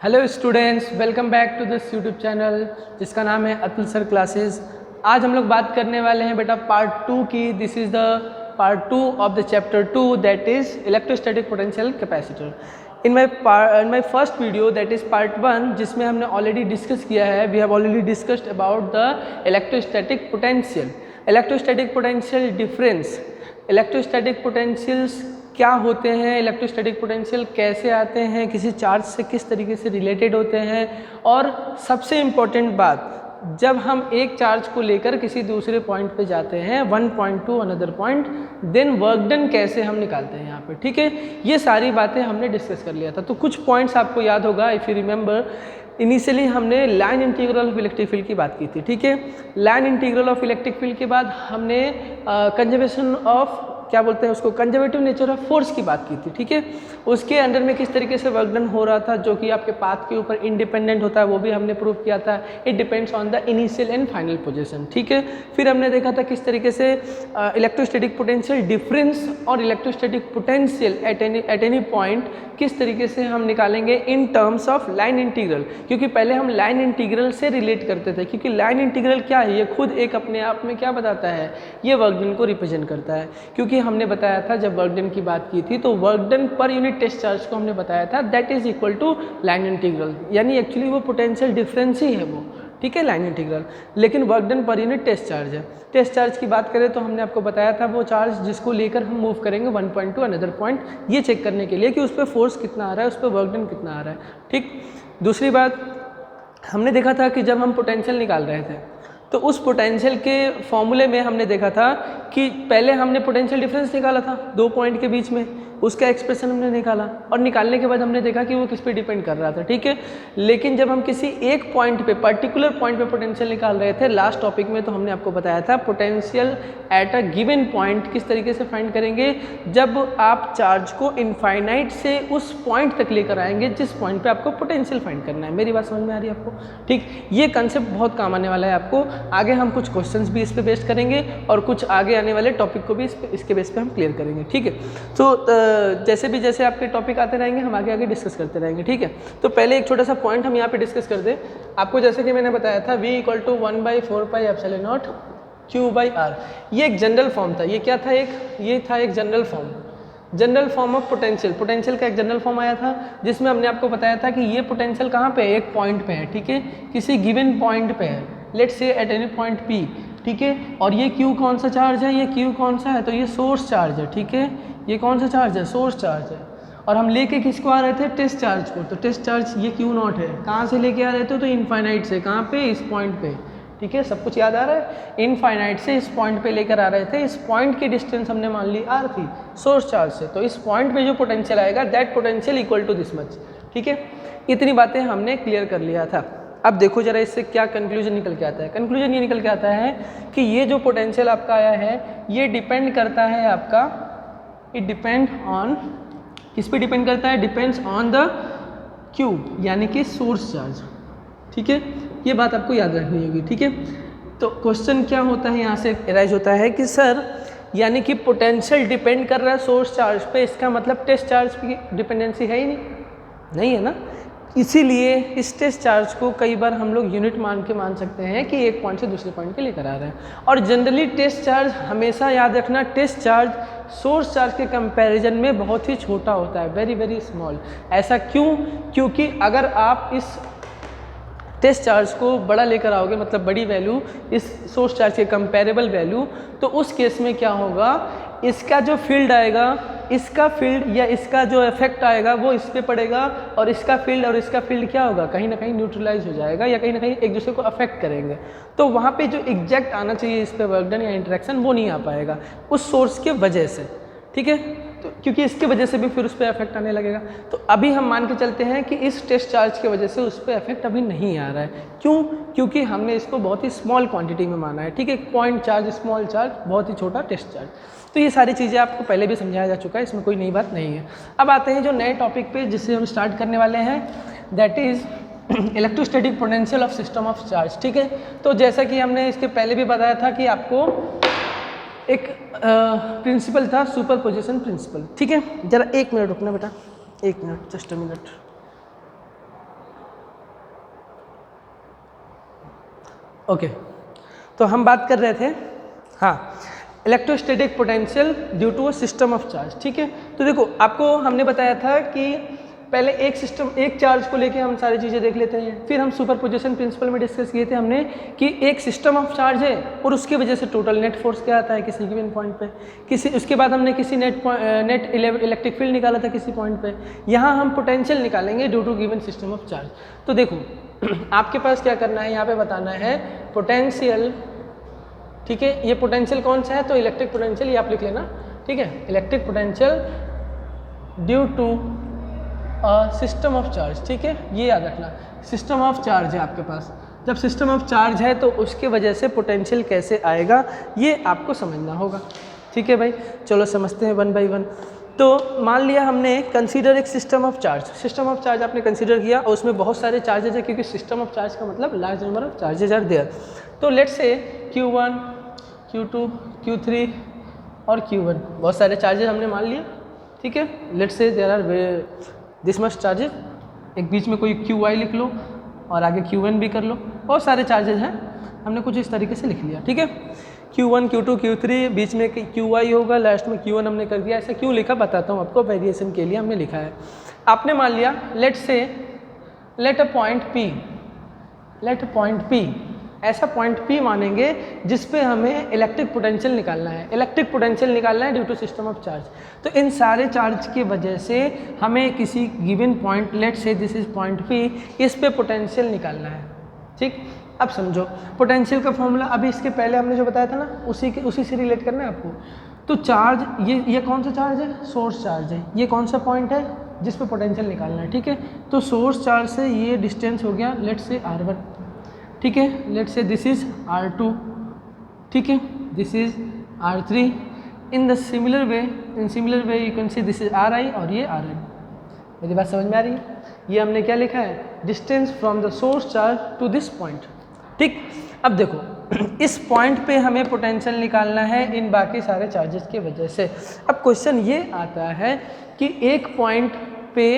Hello students, welcome back to this YouTube channel जिसका नाम है अतुल सर क्लासेस। आज हम लोग बात करने वाले हैं बेटा पार्ट 2 की। This is the part 2 of the chapter 2 that is electrostatic potential capacitor. In my first video that is part 1, जिसमें हमने ऑलरेडी डिस्कस किया है, we have already discussed about the electrostatic potential, electrostatic potential difference, electrostatic potentials क्या होते हैं, electrostatic potential कैसे आते हैं, किसी चार्ज से किस तरीके से रिलेटेड होते हैं, और सबसे इम्पोर्टेंट बात, जब हम एक चार्ज को लेकर किसी दूसरे पॉइंट पे जाते हैं, one point to another point, then work done कैसे हम निकालते हैं यहाँ पे। ठीक है, ये सारी बातें हमने डिस्कस कर लिया था। तो कुछ पॉइंट्स आपको याद होगा, इफ़ यू रिमेंबर, इनिशियली हमने line integral of electric field की बात की थी। ठीक है, line integral of electric field के बाद हमने कंजर्वेशन ऑफ, क्या बोलते हैं उसको, कंजर्वेटिव नेचर ऑफ फोर्स की बात की थी। ठीक है, उसके अंडर में किस तरीके से वर्क डन हो रहा था, जो कि आपके पाथ के ऊपर इंडिपेंडेंट होता है, वो भी हमने प्रूव किया था। It depends on the initial and final position. ठीक है, फिर हमने देखा था किस तरीके से इलेक्ट्रोस्टैटिक पोटेंशियल डिफरेंस और electrostatic potential at any point किस तरीके से हम निकालेंगे in terms of line integral, क्योंकि पहले हम लाइन इंटीग्रल से रिलेट करते थे। क्योंकि लाइन इंटीग्रल क्या है, ये खुद एक अपने आप में क्या बताता है, ये वर्क डन को रिप्रेजेंट करता है। क्योंकि हमने बताया था जब वर्क डन की बात की थी, तो वर्क डन पर यूनिट टेस्ट चार्ज को हमने बताया था that is equal to line integral, यानी एक्चुअली वो पोटेंशियल डिफरेंस ही है वो। ठीक है, लाइन इंटीग्रल, लेकिन वर्क डन पर यूनिट टेस्ट चार्ज है। टेस्ट चार्ज की बात करें तो हमने आपको बताया था वो चार्ज जिसको लेकर हम मूव करेंगे one point to another point, ये चेक करने के लिए कि उस पर फोर्स कितना आ रहा है, उस पर वर्क डन कितना आ रहा है। ठीक, दूसरी बात हमने देखा था कि जब हम पोटेंशियल निकाल रहे थे, तो उस पोटेंशियल के फॉर्मूले में हमने देखा था कि पहले हमने पोटेंशियल डिफरेंस निकाला था दो पॉइंट के बीच में, उसका एक्सप्रेशन हमने निकाला, और निकालने के बाद हमने देखा कि वो किस पे डिपेंड कर रहा था। ठीक है, लेकिन जब हम किसी एक पॉइंट पे, पर्टिकुलर पॉइंट पे पोटेंशियल निकाल रहे थे लास्ट टॉपिक में, तो हमने आपको बताया था potential at a given point किस तरीके से फाइंड करेंगे, जब आप चार्ज को इनफाइनाइट से उस पॉइंट तक लेकर आएंगे जिस पॉइंट पे आपको पोटेंशियल फाइंड करना है। मेरी बात समझ में आ रही है आपको? ठीक, ये कंसेप्ट बहुत काम आने वाला है आपको। आगे हम कुछ क्वेश्चंस भी इस पे बेस्ड करेंगे और कुछ आगे आने वाले टॉपिक को भी इसके बेस पे हम क्लियर करेंगे। ठीक है, तो जैसे आपके टॉपिक आते रहेंगे हम आगे डिस्कस करते रहेंगे। ठीक है, तो पहले एक छोटा सा पॉइंट हम यहाँ पे डिस्कस कर दें आपको। जैसे कि मैंने बताया था V = 1/4πε0 Q/r, ये एक जनरल फॉर्म था। ये क्या था, ये था एक जनरल फॉर्म ऑफ पोटेंशियल का एक जनरल फॉर्म आया था, जिसमें हमने आपको बताया था कि ये पोटेंशियल कहाँ पे है, एक पॉइंट पे है। ठीक है, किसी गिवन पॉइंट पे है, लेट्स से एट एनी पॉइंट P। ठीक है, और ये Q कौन सा चार्ज है, ये Q कौन सा है, तो ये सोर्स चार्ज है। ठीक है, ये कौन सा चार्ज है, सोर्स चार्ज है। और हम लेके किसको आ रहे थे, टेस्ट चार्ज को। तो टेस्ट चार्ज ये Q0 है, कहाँ से लेके आ रहे थे, तो इनफाइनाइट से, कहाँ पे, इस पॉइंट पे। ठीक है, सब कुछ याद आ रहा है, इनफाइनाइट से इस पॉइंट पे लेकर आ रहे थे। इस पॉइंट की डिस्टेंस हमने मान ली r थी सोर्स चार्ज से, तो इस पॉइंट पे जो पोटेंशियल आएगा that potential equal to this much. ठीक है, इतनी बातें हमने क्लियर कर लिया था। अब देखो जरा इससे क्या कंक्लूजन निकल के आता है। कंक्लूजन ये निकल के आता है कि ये जो पोटेंशियल आपका आया है, ये डिपेंड करता है आपका, इट डिपेंड ऑन, किस पे डिपेंड करता है, डिपेंड्स ऑन द Q, यानी कि सोर्स चार्ज। ठीक है, ये बात आपको याद रखनी होगी। ठीक है, तो क्वेश्चन क्या होता है यहाँ से अराइज होता है कि सर, यानी कि पोटेंशियल डिपेंड कर रहा है सोर्स चार्ज पे, इसका मतलब टेस्ट चार्ज की डिपेंडेंसी है ही नहीं है ना। इसीलिए इस टेस्ट चार्ज को कई बार हम लोग यूनिट मान सकते हैं कि एक पॉइंट से दूसरे पॉइंट पे लेकर आ रहे हैं। और जनरली टेस्ट चार्ज, हमेशा याद रखना, टेस्ट चार्ज सोर्स चार्ज के कंपैरिजन में बहुत ही छोटा होता है, वेरी वेरी स्मॉल। ऐसा क्यों? क्योंकि अगर आप इस टेस्ट चार्ज को बड़ा लेकर आओगे, मतलब बड़ी वैल्यू इस सोर्स चार्ज के कंपेरेबल वैल्यू, तो उस केस में क्या होगा, इसका जो फील्ड आएगा, इसका फील्ड या इसका जो इफेक्ट आएगा वो इस पे पड़ेगा, और इसका फील्ड और इसका फील्ड क्या होगा, कहीं ना कहीं न्यूट्रलाइज हो जाएगा, या कहीं ना कहीं एक दूसरे को अफेक्ट करेंगे। तो वहाँ पे जो एग्जैक्ट आना चाहिए इस पे वर्क डन या इंटरेक्शन, वो नहीं आ पाएगा उस सोर्स के वजह से। ठीक है, तो क्योंकि इसकी वजह से भी फिर उस पर इफेक्ट आने लगेगा। तो अभी हम मान के चलते हैं कि इस टेस्ट चार्ज की वजह से उस पर इफेक्ट अभी नहीं आ रहा है। क्यों? क्योंकि हमने इसको बहुत ही स्मॉल क्वांटिटी में माना है। ठीक है, पॉइंट चार्ज, स्मॉल चार्ज, बहुत ही छोटा टेस्ट चार्ज। तो ये सारी चीज़ें आपको पहले भी समझाया जा चुका है, इसमें कोई नई बात नहीं है। अब आते हैं जो नए टॉपिक पे, जिससे हम स्टार्ट करने वाले हैं, that is electrostatic potential of system of charge. ठीक है, तो जैसा कि हमने इसके पहले भी बताया था कि आपको एक प्रिंसिपल था, सुपरपोजिशन प्रिंसिपल। ठीक है, जरा एक मिनट रुकना बेटा, एक मिनट, जस्ट अ मिनट। ओके, तो हम बात कर रहे थे, हाँ, electrostatic potential due to a system of charge. ठीक है, तो देखो आपको हमने बताया था कि पहले एक चार्ज को लेके हम सारी चीज़ें देख लेते हैं, फिर हम सुपरपोजिशन प्रिंसिपल में डिस्कस किए थे हमने कि एक सिस्टम ऑफ चार्ज है और उसकी वजह से टोटल नेट फोर्स क्या आता है किसी गिवन पॉइंट पे, उसके बाद हमने किसी नेट इलेक्ट्रिक फील्ड निकाला था किसी पॉइंट पे। यहाँ हम पोटेंशियल निकालेंगे due to given system of charge. तो देखो आपके पास क्या करना है, यहाँ पे बताना है पोटेंशियल। ठीक है, ये पोटेंशियल कौन सा है, तो इलेक्ट्रिक पोटेंशियल, ये आप लिख लेना। ठीक है, electric potential due to system of charge. ठीक है, ये याद रखना, सिस्टम ऑफ चार्ज है आपके पास। जब सिस्टम ऑफ चार्ज है तो उसके वजह से पोटेंशियल कैसे आएगा ये आपको समझना होगा। ठीक है भाई, चलो समझते हैं वन बाय वन। तो मान लिया हमने कंसीडर एक system of charge, system of charge आपने कंसीडर किया और उसमें बहुत सारे चार्जेज है, क्योंकि सिस्टम ऑफ चार्ज का मतलब large number of charges are there. तो let's say Q1, Q2, Q3 और Q1, बहुत सारे चार्जेज हमने मान लिया। ठीक है, let's say there are this much charges, एक बीच में कोई QI लिख लो और आगे Q1 भी कर लो, बहुत सारे चार्जेज हैं, हमने कुछ इस तरीके से लिख लिया। ठीक है, Q1, Q2, Q3, बीच में QI होगा, लास्ट में Q1 हमने कर दिया। ऐसा क्यों लिखा बताता हूँ आपको, वेरिएशन के लिए हमने लिखा है। आपने मान लिया लेट अ पॉइंट P, ऐसा पॉइंट P मानेंगे जिस पे हमें इलेक्ट्रिक पोटेंशियल निकालना है, इलेक्ट्रिक पोटेंशियल निकालना है due to system of charge. तो इन सारे चार्ज की वजह से हमें किसी given point, let say this is point P, इस पे पोटेंशियल निकालना है। ठीक, अब समझो पोटेंशियल का फॉर्मूला अभी इसके पहले हमने जो बताया था ना, उसी से रिलेट करना है आपको। तो चार्ज, ये कौन सा चार्ज है, सोर्स चार्ज है। ये कौन सा पॉइंट है जिस पे पोटेंशियल निकालना है। ठीक है, तो सोर्स चार्ज से ये डिस्टेंस हो गया लेट से R1। ठीक है, late say this is R2। ठीक है, this is R3। In similar way you can see this is Ri और ये Rn। मेरी बात समझ में आ रही है? ये हमने क्या लिखा है, distance from the source charge to this point. ठीक, अब देखो इस पॉइंट पे हमें पोटेंशियल निकालना है इन बाकी सारे चार्जेस की वजह से। अब क्वेश्चन ये आता है कि एक पॉइंट पे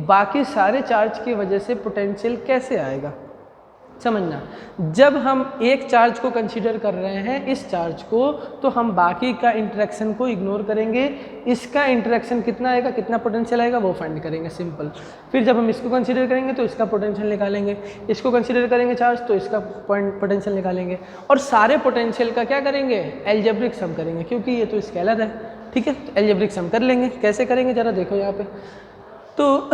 बाकी सारे चार्ज की वजह से पोटेंशियल कैसे आएगा। समझना, जब हम एक चार्ज को कंसीडर कर रहे हैं, इस चार्ज को, तो हम बाकी का इंटरेक्शन को इग्नोर करेंगे। इसका इंटरेक्शन कितना आएगा, कितना पोटेंशियल आएगा, वो फाइंड करेंगे, सिंपल। फिर जब हम इसको कंसीडर करेंगे तो इसका पोटेंशियल निकालेंगे, इसको कंसीडर करेंगे चार्ज तो इसका पोटेंशियल निकालेंगे, और सारे पोटेंशियल का क्या करेंगे, अलजेब्रिक सम करेंगे, क्योंकि ये तो स्केलर है। ठीक है, तो अलजेब्रिक सम कर लेंगे। कैसे करेंगे जरा देखो यहाँ पे। तो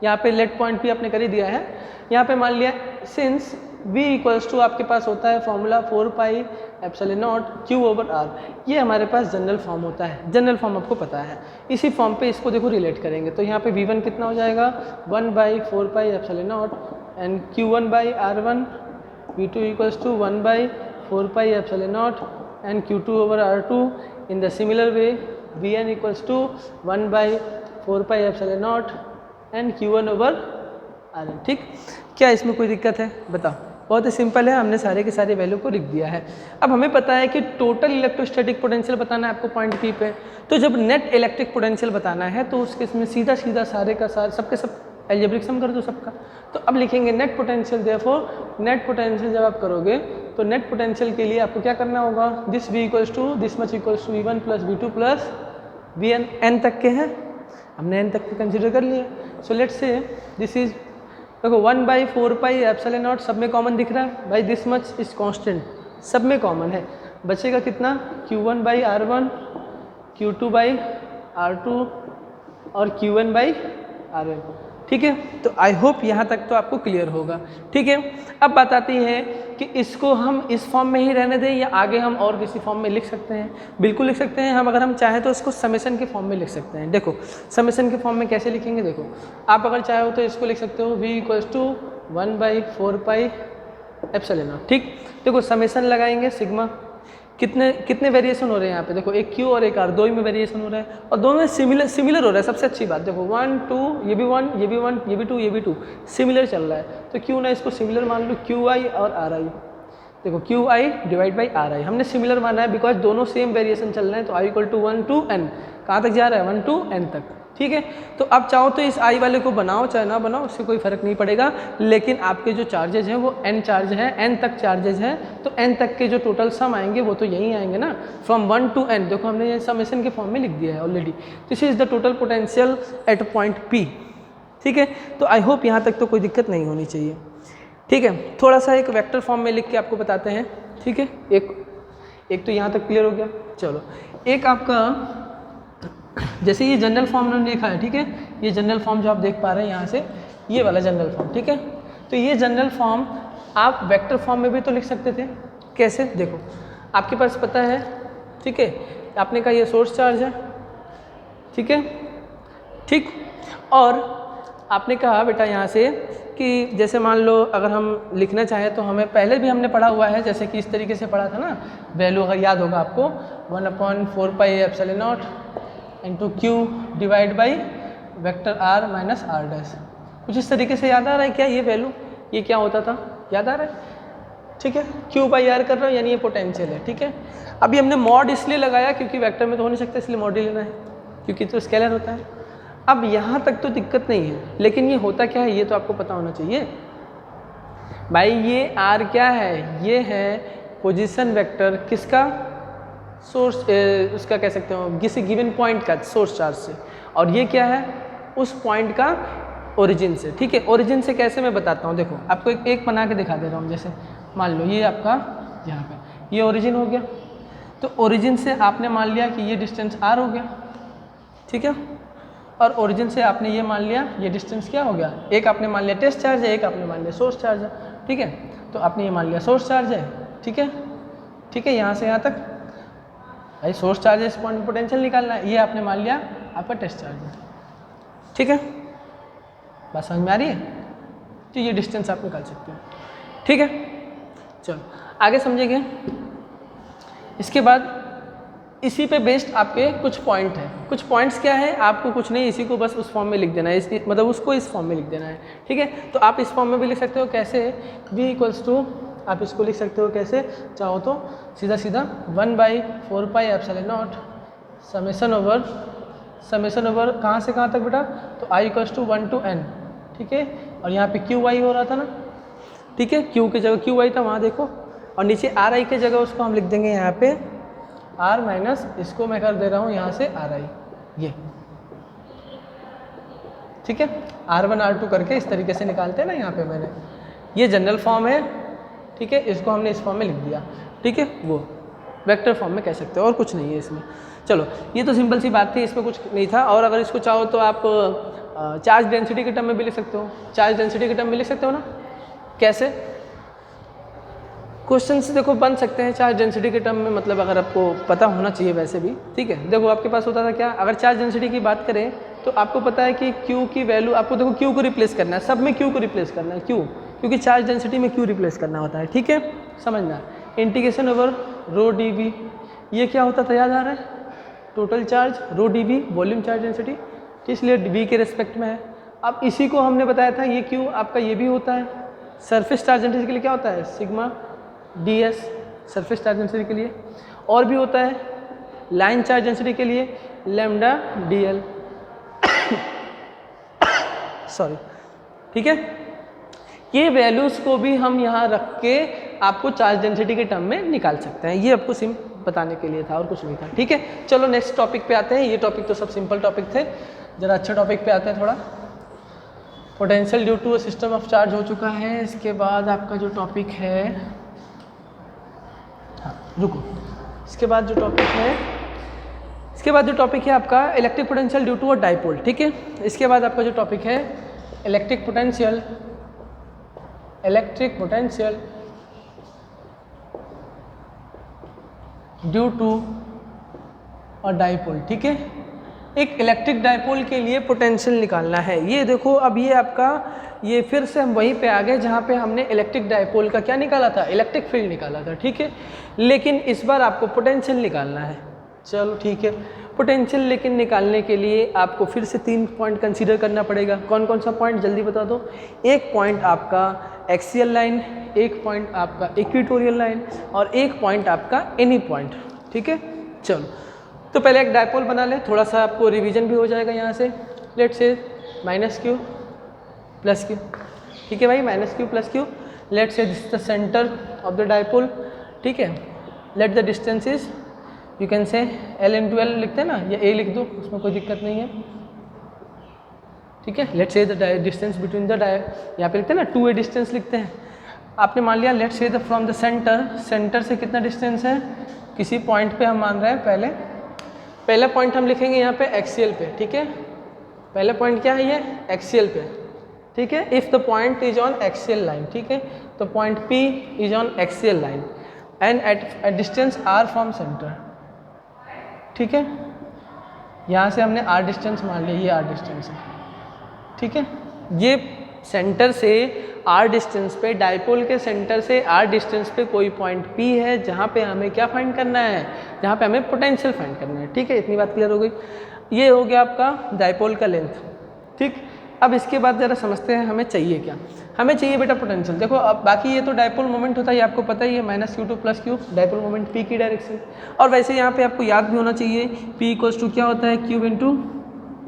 यहाँ पे लेट पॉइंट भी आपने कर ही दिया है। यहाँ पे मान लिया सिंस V इक्वल्स टू आपके पास होता है formula 4 pi epsilon not Q/R। ये हमारे पास जनरल फॉर्म होता है, जनरल फॉर्म आपको पता है। इसी फॉर्म पे इसको देखो रिलेट करेंगे, तो यहाँ पे V1 कितना हो जाएगा 1/4 pi epsilon naught and Q1/R1, V2 equals to 1/4 pi epsilon naught and Q2/R2। In the similar way Vn equals to 1/4 pi epsilon naught and Q1/Rn। ठीक, क्या इसमें कोई दिक्कत है बताओ? बहुत ही सिंपल है, हमने सारे के सारे वैल्यू को लिख दिया है। अब हमें पता है कि टोटल इलेक्ट्रोस्टैटिक पोटेंशियल बताना है आपको पॉइंट P पे। तो जब नेट इलेक्ट्रिक पोटेंशियल बताना है तो उसके इसमें सीधा सारे का सारे सबके सब अलजेब्रिक सम कर दो सबका। तो अब लिखेंगे net potential, therefore net potential जब आप करोगे तो नेट पोटेंशियल के लिए आपको क्या करना होगा, this V equals to this much equals to V1 plus V2 plus Vn, n तक के हैं, हमने n तक के कंसिडर कर लिए। सो लेट्स से दिस इज, देखो 1/4 पाई एप्सिलॉन नॉट सब में कॉमन दिख रहा है भाई, दिस मच इज कांस्टेंट, सब में कॉमन है, बचेगा कितना Q1/R1, Q2/R2 और Qn/Rn। ठीक है, तो आई होप यहाँ तक तो आपको क्लियर होगा। ठीक है, अब बात आती है कि इसको हम इस फॉर्म में ही रहने दें या आगे हम और किसी फॉर्म में लिख सकते हैं। बिल्कुल लिख सकते हैं हम, अगर हम चाहें तो इसको समेशन के फॉर्म में लिख सकते हैं। देखो समेशन के फॉर्म में कैसे लिखेंगे, देखो आप अगर चाहो तो इसको लिख सकते हो V equals to 1/4 pi epsilon naught. ठीक, देखो समेशन लगाएंगे सिग्मा, कितने वेरिएशन हो रहे हैं यहाँ पे, देखो एक Q और एक R, दो ही में वेरिएशन हो रहा है और दोनों में सिमिलर हो रहा है। सबसे अच्छी बात देखो 1 2, ये भी 1, ये भी 1, ये भी 2, ये भी 2, सिमिलर चल रहा है। तो क्यों ना इसको सिमिलर मान लो QI और RI। देखो QI डिवाइड बाई RI हमने सिमिलर माना है बिकॉज दोनों सेम वेरिएशन चल रहे हैं। तो I equal to 1 to N, कहाँ तक जा रहा है 1 to N तक। ठीक है। तो आप चाहो तो इस आई वाले को बनाओ चाहे ना बनाओ, उससे कोई फर्क नहीं पड़ेगा, लेकिन आपके जो चार्जेज हैं वो n चार्ज है, n तक चार्जेज हैं, तो n तक के जो टोटल सम आएंगे वो तो यही आएंगे ना, फ्रॉम 1 to n। देखो हमने ये समेशन के फॉर्म में लिख दिया है already. This is the total potential at point P, ठीक है। तो आई होप यहाँ तक तो कोई दिक्कत नहीं होनी चाहिए, ठीक है। थोड़ा सा एक वेक्टर फॉर्म में लिख के आपको बताते हैं, ठीक है। एक तो यहाँ तक क्लियर हो गया। चलो एक आपका जैसे ये जनरल फॉर्म उन्होंने लिखा है, ठीक है, ये जनरल फॉर्म जो आप देख पा रहे हैं यहाँ से, ये वाला जनरल फॉर्म, ठीक है। तो ये जनरल फॉर्म आप वेक्टर फॉर्म में भी तो लिख सकते थे। कैसे? देखो आपके पास पता है, ठीक है, आपने कहा ये सोर्स चार्ज है, ठीक है, ठीक। और आपने कहा बेटा यहाँ से कि जैसे मान लो अगर हम लिखना चाहें तो हमें पहले भी हमने पढ़ा हुआ है, जैसे कि इस तरीके से पढ़ा था ना, वैल्यू अगर याद होगा आपको 1/4πε0 into Q divide by vector r minus r dash. कुछ इस तरीके से याद आ रहा है क्या? ये वैल्यू ये क्या होता था, याद आ रहा है? ठीक है, क्यू बाई आर कर रहा हूँ, यानी ये पोटेंशियल है, ठीक है। अभी हमने मॉड इसलिए लगाया क्योंकि वेक्टर में तो हो नहीं सकता, इसलिए मॉड ही लेना है, क्योंकि तो स्केलर होता है। अब यहाँ तक तो दिक्कत नहीं है, लेकिन ये होता क्या है ये तो आपको पता होना चाहिए भाई। ये r क्या है? ये है पोजीशन वेक्टर किसका? सोर्स, उसका कह सकते हो किसी गिवन पॉइंट का सोर्स चार्ज से, और ये क्या है? उस पॉइंट का ओरिजिन से, ठीक है। ओरिजिन से कैसे मैं बताता हूँ, देखो आपको एक बना के दिखा दे रहा हूँ। जैसे मान लो ये आपका यहाँ पे ये ओरिजिन हो गया, तो ओरिजिन से आपने मान लिया कि ये डिस्टेंस r हो गया, ठीक है। और ओरिजिन से आपने ये मान लिया ये डिस्टेंस क्या हो गया, एक आपने मान लिया टेस्ट चार्ज है, एक आपने मान लिया सोर्स चार्ज है, ठीक है। तो आपने ये मान लिया सोर्स चार्ज है, ठीक है, ठीक है। यहाँ से यहाँ तक भाई सोर्स चार्ज इस पॉइंट पोटेंशियल निकालना है, ये आपने मान लिया आपका टेस्ट चार्ज है, ठीक है। बात समझ में आ रही है? तो ये डिस्टेंस आप निकाल सकते हो, ठीक है। चलो आगे समझेंगे। इसके बाद इसी पे बेस्ड आपके कुछ पॉइंट हैं। कुछ पॉइंट्स क्या है, आपको कुछ नहीं, इसी को बस उस फॉर्म में लिख देना है, मतलब उसको इस फॉर्म में लिख देना है, ठीक है। तो आप इस फॉर्म में भी लिख सकते हो, कैसे? v इक्वल्स टू, आप इसको लिख सकते हो कैसे चाहो तो, सीधा सीधा 1/4πε0 समेसन ओवर कहाँ से कहाँ तक बेटा? तो i equals to 1 to n, ठीक है। और यहाँ पे क्यू वाई हो रहा था ना, ठीक है, क्यू की जगह क्यू वाई था वहाँ देखो, और नीचे आर आई की जगह उसको हम लिख देंगे यहाँ पे r माइनस, इसको मैं कर दे रहा हूँ यहाँ से r i, ये ठीक है। r1 r2 करके इस तरीके से निकालते हैं ना, यहाँ पे मैंने ये जनरल फॉर्म है, ठीक है, इसको हमने इस फॉर्म में लिख दिया, ठीक है। वो वेक्टर फॉर्म में कह सकते हो, और कुछ नहीं है इसमें। चलो ये तो सिंपल सी बात थी, इसमें कुछ नहीं था। और अगर इसको चाहो तो आप चार्ज डेंसिटी के टर्म में भी लिख सकते हो, चार्ज डेंसिटी के टर्म में लिख सकते हो ना। कैसे? क्वेश्चन से देखो बन सकते हैं चार्ज डेंसिटी के टर्म में, मतलब अगर आपको पता होना चाहिए वैसे भी, ठीक है। देखो आपके पास होता था क्या, अगर चार्ज डेंसिटी की बात करें तो आपको पता है कि Q की वैल्यू, आपको देखो Q को रिप्लेस करना है, सब में Q को रिप्लेस करना है, क्यों? क्योंकि चार्ज डेंसिटी में Q रिप्लेस करना होता है, ठीक है, समझना। Integration over rho D V, ये क्या होता था याद आ रहा है? Total charge rho D V volume charge density, इसलिए v के रेस्पेक्ट में है। अब इसी को हमने बताया था, ये Q आपका ये भी होता है सरफेस चार्ज डेंसिटी के लिए, क्या होता है? Sigma ds surface charge density के लिए, और भी होता है लाइन चार्ज डेंसिटी के लिए लैम्डा dl सॉरी, ठीक है। ये वैल्यूज़ को भी हम यहाँ रख के आपको चार्ज डेंसिटी के टर्म में निकाल सकते हैं, ये आपको सिम बताने के लिए था और कुछ नहीं था, ठीक है। चलो नेक्स्ट टॉपिक पे आते हैं। ये टॉपिक तो सब सिंपल टॉपिक थे, ज़रा अच्छा टॉपिक पे आते हैं थोड़ा। Potential due to a system of charge हो चुका है। इसके बाद आपका जो टॉपिक है, हाँ रुको, इसके बाद जो टॉपिक है आपका electric potential due to a dipole, ठीक है। इसके बाद आपका जो टॉपिक है electric potential due to a dipole, ठीक है। एक इलेक्ट्रिक डाइपोल के लिए पोटेंशियल निकालना है। ये देखो अब ये आपका, ये फिर से हम वहीं पे आ गए जहाँ पे हमने इलेक्ट्रिक डाइपोल का क्या निकाला था? इलेक्ट्रिक फील्ड निकाला था, ठीक है। लेकिन इस बार आपको पोटेंशियल निकालना है। चलो ठीक है, पोटेंशियल लेकिन निकालने के लिए आपको फिर से 3 पॉइंट कंसीडर करना पड़ेगा। कौन कौन सा पॉइंट जल्दी बता दो? एक पॉइंट आपका एक्सियल लाइन, एक पॉइंट आपका इक्वेटोरियल लाइन, और एक पॉइंट आपका एनी पॉइंट, ठीक है। चलो तो पहले एक डायपोल बना ले, थोड़ा सा आपको रिवीजन भी हो जाएगा यहाँ से। Let's say minus Q plus Q, ठीक है भाई, minus Q plus Q. Let's से this the centre of the dipole, ठीक है। Let the distance is, you can say L into L लिखते हैं ना, या A लिख दो, उसमें कोई दिक्कत नहीं है, ठीक है। Let's say the distance between the यहाँ पे लिखते हैं ना 2a डिस्टेंस लिखते हैं। आपने मान लिया let's say the from the centre, centre से कितना डिस्टेंस है, किसी पॉइंट पे हम मान रहे हैं, पहला पॉइंट हम लिखेंगे यहाँ पे एक्सियल पे, ठीक है। पहला पॉइंट क्या है, ये एक्सियल पे, ठीक है। If the point is on axial line, ठीक है, तो point P is on axial line and at distance r from centre, ठीक है। यहाँ से हमने r डिस्टेंस मान लिया, ये r डिस्टेंस है, ठीक है। ये सेंटर से r डिस्टेंस पे, डायपोल के सेंटर से r डिस्टेंस पे कोई पॉइंट P है जहाँ पे हमें क्या फाइंड करना है, जहाँ पे हमें पोटेंशियल फाइंड करना है, ठीक है। इतनी बात क्लियर हो गई। ये हो गया आपका डायपोल का लेंथ, ठीक। अब इसके बाद ज़रा समझते हैं हमें चाहिए क्या। हमें चाहिए बेटा पोटेंशियल। देखो अब बाकी ये तो डायपोल मोमेंट होता है, ये आपको पता ही है, minus Q2 plus Q, dipole moment P की डायरेक्शन। और वैसे यहाँ पे आपको याद भी होना चाहिए P इक्वल्स टू क्या होता है, Q इंटू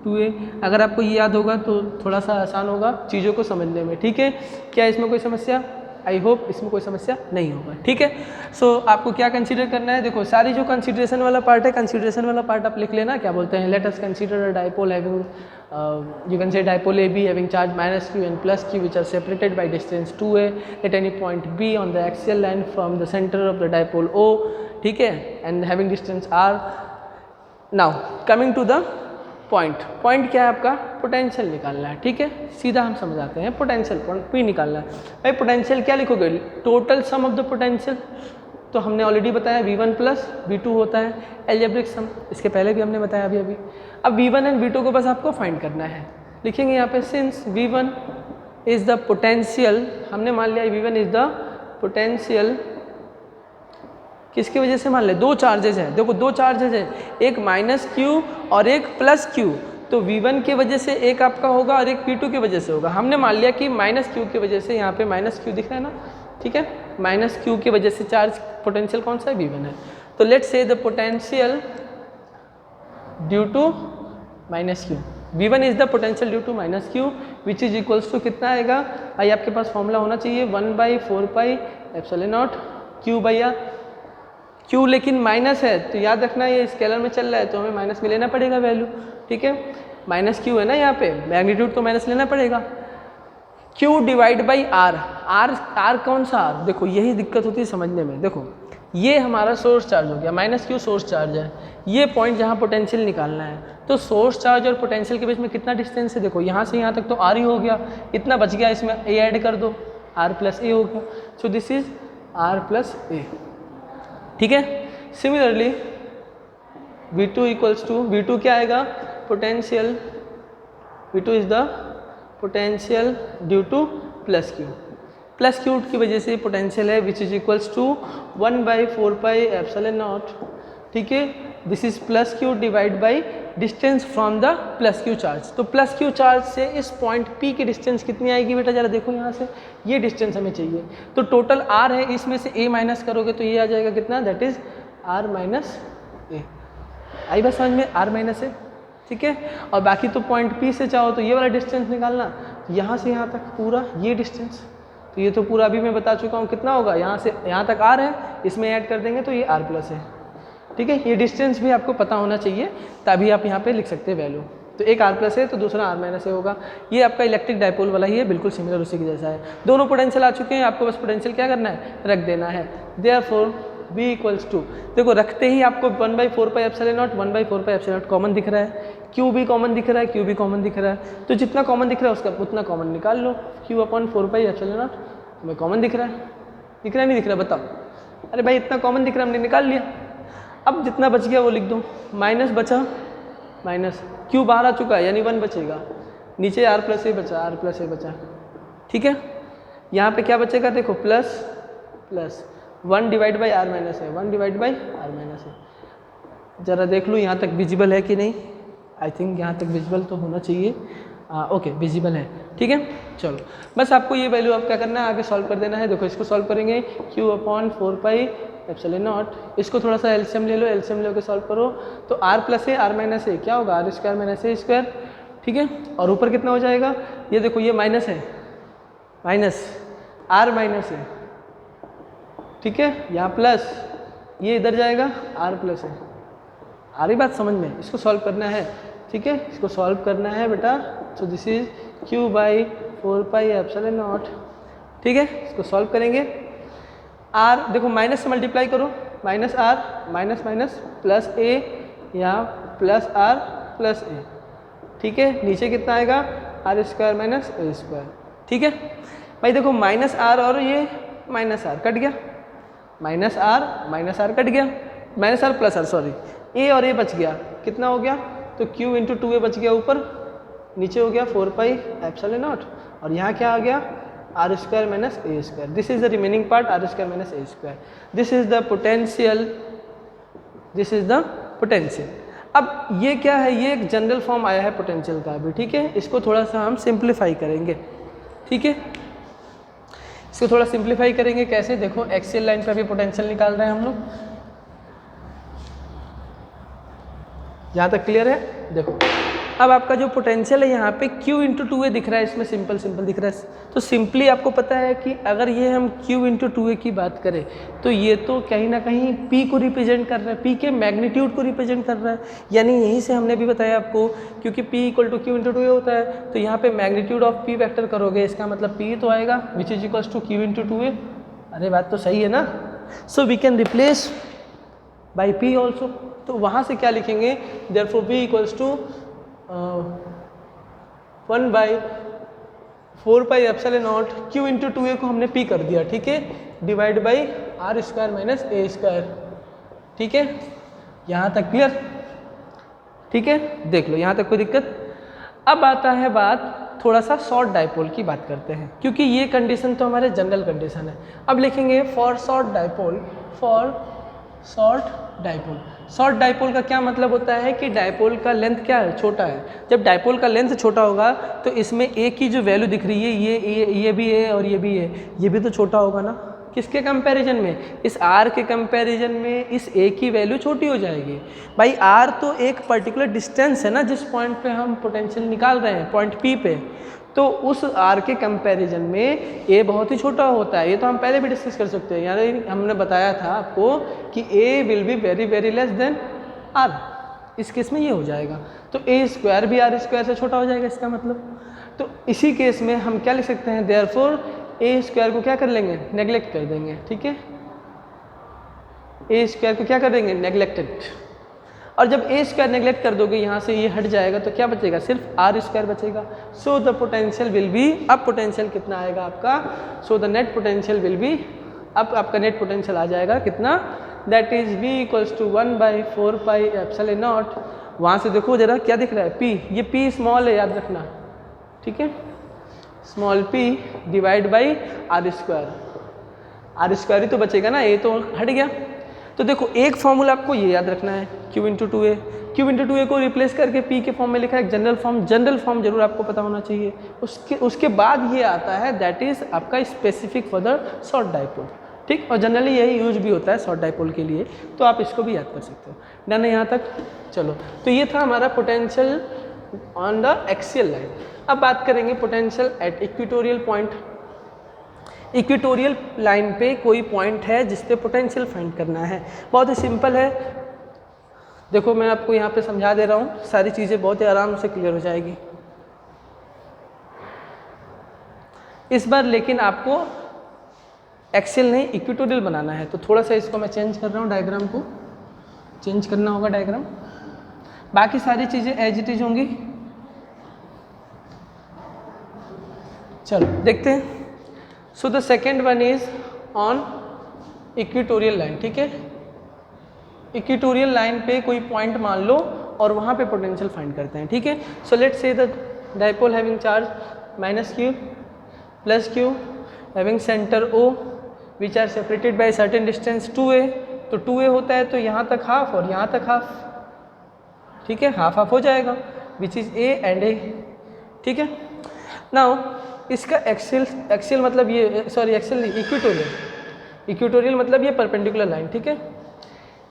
2a। अगर आपको ये याद होगा तो थोड़ा सा आसान होगा चीज़ों को समझने में, ठीक है। क्या इसमें कोई समस्या, आई होप इसमें कोई समस्या नहीं होगा, ठीक है। सो आपको क्या कंसीडर करना है, देखो सारी जो कंसीडरेशन वाला पार्ट है, कंसीडरेशन वाला पार्ट आप लिख लेना, क्या बोलते हैं, let us consider a dipole having, you can say dipole AB having charge minus Q and plus Q which are separated by distance 2a at any point B on the axial line from the center of the dipole O, ठीक है, and having distance R. Now coming to the point क्या है आपका, potential निकालना है, ठीक है। सीधा हम समझाते हैं, पोटेंशियल पॉइंट P निकालना है। भाई पोटेंशियल क्या लिखोगे, total sum of the potential, तो हमने ऑलरेडी बताया V1 प्लस V2 होता है एल्जेब्रिक सम, इसके पहले भी हमने बताया अभी। अब V1 एंड V2 को बस आपको फाइंड करना है, लिखेंगे यहाँ पे since V1 is the potential, हमने मान लिया V1 इज द पोटेंशियल, किसकी वजह से मान ले, दो चार्जेज हैं, देखो दो चार्जेज हैं, एक माइनस Q और एक प्लस Q, तो V1 की वजह से एक आपका होगा और एक P2 की वजह से होगा। हमने मान लिया कि माइनस Q की वजह से, यहाँ पे माइनस Q दिख रहा है ना, ठीक है, माइनस Q की वजह से चार्ज पोटेंशियल कौन सा है, V1 है। तो let's say the potential due to minus Q, V1 is the potential due to minus Q which is equals to कितना आएगा, भाई आपके पास फॉर्मूला होना चाहिए 1/4 pi epsilon naught Q by R। Q लेकिन माइनस है तो याद रखना ये स्केलर में चल रहा है तो हमें माइनस में लेना पड़ेगा वैल्यू, ठीक है। माइनस Q है ना यहाँ पे, मैग्नीट्यूड तो माइनस लेना पड़ेगा। Q divide by R, R कौन सा R, देखो यही दिक्कत होती है समझने में। देखो ये हमारा सोर्स चार्ज हो गया, माइनस Q सोर्स चार्ज है, ये पॉइंट जहाँ पोटेंशियल निकालना है, तो सोर्स चार्ज और पोटेंशियल के बीच में कितना डिस्टेंस है, देखो यहाँ से यहाँ तक तो R ही हो गया, इतना बच गया, इसमें A ऐड कर दो, R प्लस A हो गया। So this is R plus A, ठीक है। Similarly V2 equals to, V2 क्या आएगा, potential, V2 is the potential due to plus Q, plus Q की वजह से पोटेंशियल है which is equals to 1/4 pi epsilon naught, ठीक है। This is plus Q divide by distance from the plus Q charge. तो plus Q charge से इस point P की डिस्टेंस कितनी आएगी बेटा, जरा देखो यहाँ से, ये डिस्टेंस हमें चाहिए, तो टोटल R है, इसमें से A माइनस करोगे तो ये आ जाएगा कितना, that is R minus A। आई बात समझ में, R माइनस A, ठीक है। और बाकी तो पॉइंट P से चाहो तो ये वाला डिस्टेंस निकालना, यहाँ से यहाँ तक पूरा ये डिस्टेंस, तो ये तो पूरा अभी मैं बता चुका हूँ कितना होगा, यहाँ से यहाँ तक R है, इसमें ऐड कर देंगे तो ये R प्लस है, ठीक है। ये डिस्टेंस भी आपको पता होना चाहिए तभी आप यहाँ पे लिख सकते हैं वैल्यू, तो एक R प्लस है तो दूसरा R माइनस है होगा। ये आपका इलेक्ट्रिक डायपोल वाला ही है, बिल्कुल सिमिलर उसी के जैसा है। दोनों पोटेंशियल आ चुके हैं, आपको बस पोटेंशियल क्या करना है, रख देना है। देयरफॉर V इक्वल्स टू, देखो रखते ही आपको 1/4 pi epsilon not, 1/4 pi epsilon not common दिख रहा है, Q भी कॉमन दिख रहा है, Q भी कॉमन दिख रहा है, तो जितना कॉमन दिख रहा है उसका उतना कॉमन निकाल लो। Q/4 पाई एप्सिलॉन नॉट हमें कॉमन दिख रहा है, दिख रहा है नहीं दिख रहा बताओ, अरे भाई इतना कॉमन दिख रहा है हमने निकाल लिया। अब जितना बच गया वो लिख दो, माइनस बचा, माइनस Q बाहर आ चुका है यानी 1 बचेगा, नीचे R प्लस A बचा, R प्लस A बचा, ठीक है। यहाँ पे क्या बचेगा, देखो plus plus 1 divide by R minus है, 1 डिवाइड बाई R माइनस है। ज़रा देख लो यहाँ तक विजिबल है कि नहीं, आई थिंक यहाँ तक विजिबल तो होना चाहिए, ओके विजिबल है, ठीक है। चलो बस आपको ये वैल्यू आप क्या करना है, आगे सॉल्व कर देना है। देखो इसको सॉल्व करेंगे, Q/4 पाई एप्सिलॉन नॉट, इसको थोड़ा सा एलसीएम ले लो, एलसीएम लेके सॉल्व करो तो r plus A R minus A क्या होगा, R square minus A square, ठीक है। और ऊपर कितना हो जाएगा, ये देखो ये माइनस है, माइनस आर माइनस है, ठीक है, यहाँ प्लस, ये इधर जाएगा आर प्लस है। आ रही बात समझ में, इसको सॉल्व करना है, ठीक है, इसको सॉल्व करना है बेटा। So this is q by 4 pi epsilon naught, ठीक है, इसको सॉल्व करेंगे। r देखो माइनस से मल्टीप्लाई करो, minus R minus minus plus A या प्लस आर प्लस ए, ठीक है, नीचे कितना आएगा R square minus A square, ठीक है भाई। देखो माइनस आर और ये माइनस आर कट गया, माइनस आर कट गया, minus R plus R sorry, A और ए बच गया, कितना हो गया, तो q इंटू 2a बच गया ऊपर, नीचे हो गया 4 पाई एप्सिलॉन नॉट, और यहाँ क्या आ गया R square minus A square. This is the remaining part R square minus A square. This is the potential, this is the potential. अब ये क्या है, ये एक जनरल फॉर्म आया है पोटेंशियल का भी, ठीक है, इसको थोड़ा सा हम सिंप्लीफाई करेंगे, ठीक है, इसको थोड़ा सिंप्लीफाई करेंगे कैसे, देखो एक्सियल लाइन पर भी पोटेंशियल निकाल रहे हैं हम लोग, यहाँ तक क्लियर है। देखो अब आपका जो पोटेंशियल है यहाँ पे q इंटू 2a दिख रहा है, इसमें सिंपल दिख रहा है, तो सिंपली आपको पता है कि अगर ये हम q इंटू 2a की बात करें तो ये तो कहीं ना कहीं p को रिप्रेजेंट कर रहा है, p के मैग्नीट्यूड को रिप्रेजेंट कर रहा है, यानी यहीं से हमने भी बताया आपको, क्योंकि p equal to q into 2a होता है, तो यहाँ पे मैग्नीट्यूड ऑफ p वेक्टर करोगे, इसका मतलब p तो आएगा which is equals to q into 2a। अरे बात तो सही है ना, so we can replace by p also, तो वहाँ से क्या लिखेंगे, therefore v equals to 1 by 4 pi epsilon naught, q into 2a को हमने p कर दिया, ठीक है, divide by R square minus A square, ठीक है, यहाँ तक क्लियर, ठीक है, देख लो यहाँ तक कोई दिक्कत। अब आता है बात थोड़ा सा शॉर्ट डाइपोल की बात करते हैं, क्योंकि ये कंडीशन तो हमारे जनरल कंडीशन है। अब लिखेंगे for short dipole, for short dipole. Short dipole का क्या मतलब होता है कि डाइपोल का लेंथ क्या है, छोटा है। जब डाइपोल का लेंथ छोटा होगा तो इसमें ए की जो वैल्यू दिख रही है, ये भी है और ये भी है, ये भी तो छोटा होगा ना, किसके कंपैरिजन में, इस आर के कंपैरिजन में इस ए की वैल्यू छोटी हो जाएगी। भाई आर तो एक पर्टिकुलर डिस्टेंस है ना, जिस पॉइंट पे हम पोटेंशियल निकाल रहे हैं, पॉइंट पी पे, तो उस आर के कंपैरिजन में ए बहुत ही छोटा होता है। ये तो हम पहले भी डिस्कस कर सकते हैं, यानी हमने बताया था आपको कि A will be very very less than R, इस केस में ये हो जाएगा, तो ए स्क्वायर भी आर स्क्वायर से छोटा हो जाएगा इसका मतलब। तो इसी केस में हम क्या लिख सकते हैं, देयरफॉर ए स्क्वायर को क्या कर लेंगे, नेग्लेक्ट कर देंगे, ठीक है, ए स्क्वायर को क्या कर देंगे, नेग्लेक्टेड। और जब ए स्क्वायर नेग्लेक्ट कर दोगे, यहाँ से ये हट जाएगा, तो क्या बचेगा, सिर्फ आर स्क्वायर बचेगा। So the potential will be, अब पोटेंशियल कितना आएगा आपका, so the net potential will be, अब आपका नेट पोटेंशियल आ जाएगा कितना, that is v equals to 1 by 4 pi epsilon naught. वहाँ से देखो जरा क्या दिख रहा है, p, ये p स्मॉल है, याद रखना, ठीक है, small p divide by R square ही तो बचेगा ना, ये तो हट गया। तो देखो एक फॉर्मूला आपको ये याद रखना है, q into 2a, q into 2a को रिप्लेस करके p के फॉर्म में लिखा है, जनरल फॉर्म जरूर आपको पता होना चाहिए। उसके बाद ये आता है दैट इज आपका specific for the short dipole, ठीक, और जनरली यही यूज भी होता है शॉर्ट डाइपोल के लिए, तो आप इसको भी याद कर सकते हो। डन है यहाँ तक, चलो, तो ये था हमारा potential on the axial line. अब बात करेंगे potential at equatorial point. Equatorial line पे कोई पॉइंट है जिस पे पोटेंशियल फाइंड करना है, बहुत ही सिंपल है। देखो मैं आपको यहाँ पे समझा दे रहा हूँ, सारी चीज़ें बहुत ही आराम से क्लियर हो जाएगी इस बार, लेकिन आपको एक्सियल नहीं इक्वेटोरियल बनाना है, तो थोड़ा सा इसको मैं चेंज कर रहा हूँ, डायग्राम को चेंज करना होगा डायग्राम, बाकी सारी चीज़ें एज इट इज होंगी। चलो देखते हैं। So the second one is on equatorial line, ठीक है, इक्वेटोरियल लाइन पे कोई पॉइंट मान लो और वहाँ पे पोटेंशियल फाइंड करते हैं, ठीक है। So let's say the dipole having charge minus q plus q having centre O which are separated by certain distance 2a, तो 2a होता है तो यहाँ तक हाफ और यहाँ तक हाफ, ठीक है, हाफ हाफ हो जाएगा which is a and a, ठीक है। नाउ इसका एक्सियल मतलब ये, सॉरी एक्सियल नहीं, इक्वेटोरियल मतलब ये परपेंडिकुलर लाइन, ठीक है।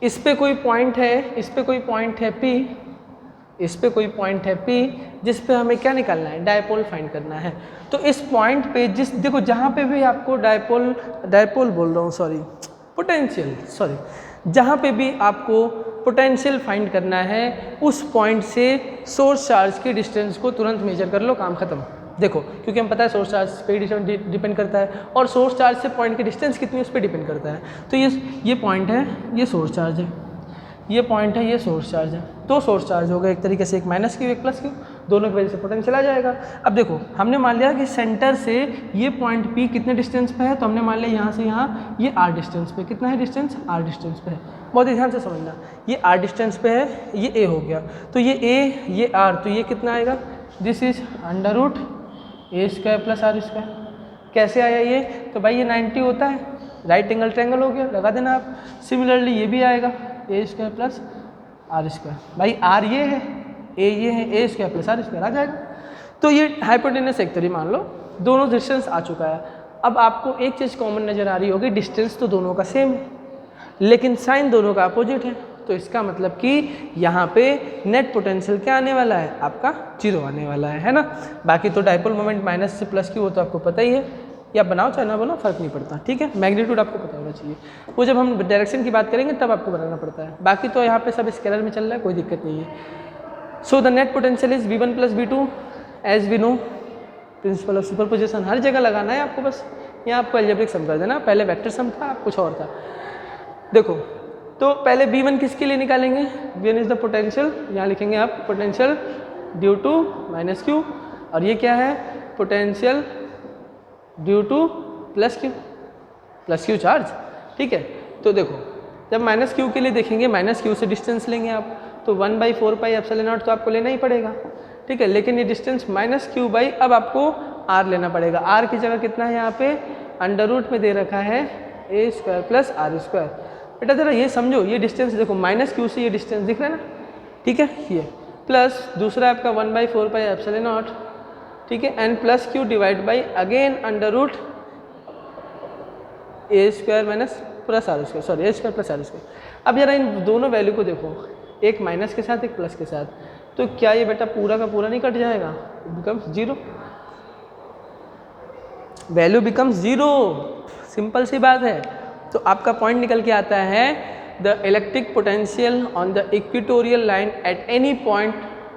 इस पे कोई पॉइंट है, इस पे कोई पॉइंट है P, इस पे कोई पॉइंट है P, जिस पे हमें क्या निकालना है, डायपोल फाइंड करना है। तो इस पॉइंट पे जिस देखो जहाँ पे भी आपको डायपोल बोल रहा हूँ सॉरी, पोटेंशियल सॉरी, जहाँ पे भी आपको पोटेंशियल फाइंड करना है उस पॉइंट से सोर्स चार्ज के डिस्टेंस को तुरंत मेजर कर लो, काम खत्म। देखो क्योंकि हम पता है सोर्स चार्ज पे डिपेंड करता है और सोर्स चार्ज से पॉइंट की डिस्टेंस कितनी है उस पर डिपेंड करता है। तो ये पॉइंट है, ये सोर्स चार्ज है, ये पॉइंट है, ये सोर्स चार्ज है। तो सोर्स चार्ज होगा एक तरीके से, एक माइनस क्यू एक प्लस क्यू, दोनों की वजह से पोटेंशियल आ जाएगा। अब देखो हमने मान लिया कि सेंटर से ये पॉइंट P कितने डिस्टेंस पे है, तो हमने मान लिया यहाँ से यहाँ ये R डिस्टेंस पे, कितना है डिस्टेंस, R डिस्टेंस पे है। बहुत ही ध्यान से समझना, ये R डिस्टेंस पे है, ये A हो गया, तो ये A ये R, तो ये कितना आएगा, this is under root A square plus R square. कैसे आया ये, तो भाई ये 90 होता है, राइट एंगल ट्रायंगल हो गया, लगा देना आप। सिमिलरली ये भी आएगा A square plus R square, भाई R ये है, A ये है, A square plus R square आ जाएगा। तो ये हाइपोटेनस सेक्टर ही मान लो, दोनों डिस्टेंस आ चुका है। अब आपको एक चीज़ कॉमन नज़र आ रही होगी, डिस्टेंस तो दोनों का सेम है लेकिन साइन दोनों का अपोजिट है। तो इसका मतलब कि यहाँ पे नेट पोटेंशियल क्या आने वाला है, आपका 0 आने वाला है ना। बाकी तो डायपोल मोमेंट माइनस से प्लस क्यू हो तो आपको पता ही है, या बनाओ चाहे ना बनाओ फर्क नहीं पड़ता, ठीक है। मैग्नीट्यूड आपको पता होना चाहिए, वो जब हम डायरेक्शन की बात करेंगे तब आपको बनाना पड़ता है। बाकी तो यहाँ पे सब स्केलर में चल रहा है, कोई दिक्कत नहीं है। So the net potential is V1 plus V2 as we know, principle of superposition हर जगह लगाना है आपको, बस यहाँ आपको अलजेब्रिक सम कर देना, पहले वेक्टर सम था कुछ और था। देखो तो पहले V1 किसके लिए निकालेंगे, V1 इज द पोटेंशियल, यहाँ लिखेंगे आप potential due to minus Q, और ये क्या है, potential due to plus Q charge, ठीक है। तो देखो जब माइनस क्यू के लिए देखेंगे, माइनस क्यू से डिस्टेंस लेंगे आप, तो 1/4 पाई एप्सिलॉन नॉट तो आपको लेना ही पड़ेगा, ठीक है। लेकिन ये डिस्टेंस माइनस क्यू बाई, अब आपको R लेना पड़ेगा। R की जगह कितना है यहाँ पे, अंडर रूट में दे रखा है A square plus R square. बेटा जरा ये समझो, ये डिस्टेंस देखो माइनस क्यू से ये डिस्टेंस दिख रहा है ना, ठीक है, ये प्लस दूसरा आपका 1/4 पाई एप्सिलॉन नॉट, ठीक है, and plus Q divide by again under root A square minus plus R square, sorry A square plus R square. अब जरा इन दोनों वैल्यू को देखो, एक माइनस के साथ एक प्लस के साथ, तो क्या ये बेटा पूरा का पूरा नहीं कट जाएगा, बिकम्स 0, वैल्यू बिकम्स 0, सिंपल सी बात है। तो आपका पॉइंट निकल के आता है the electric potential on the equatorial line at any point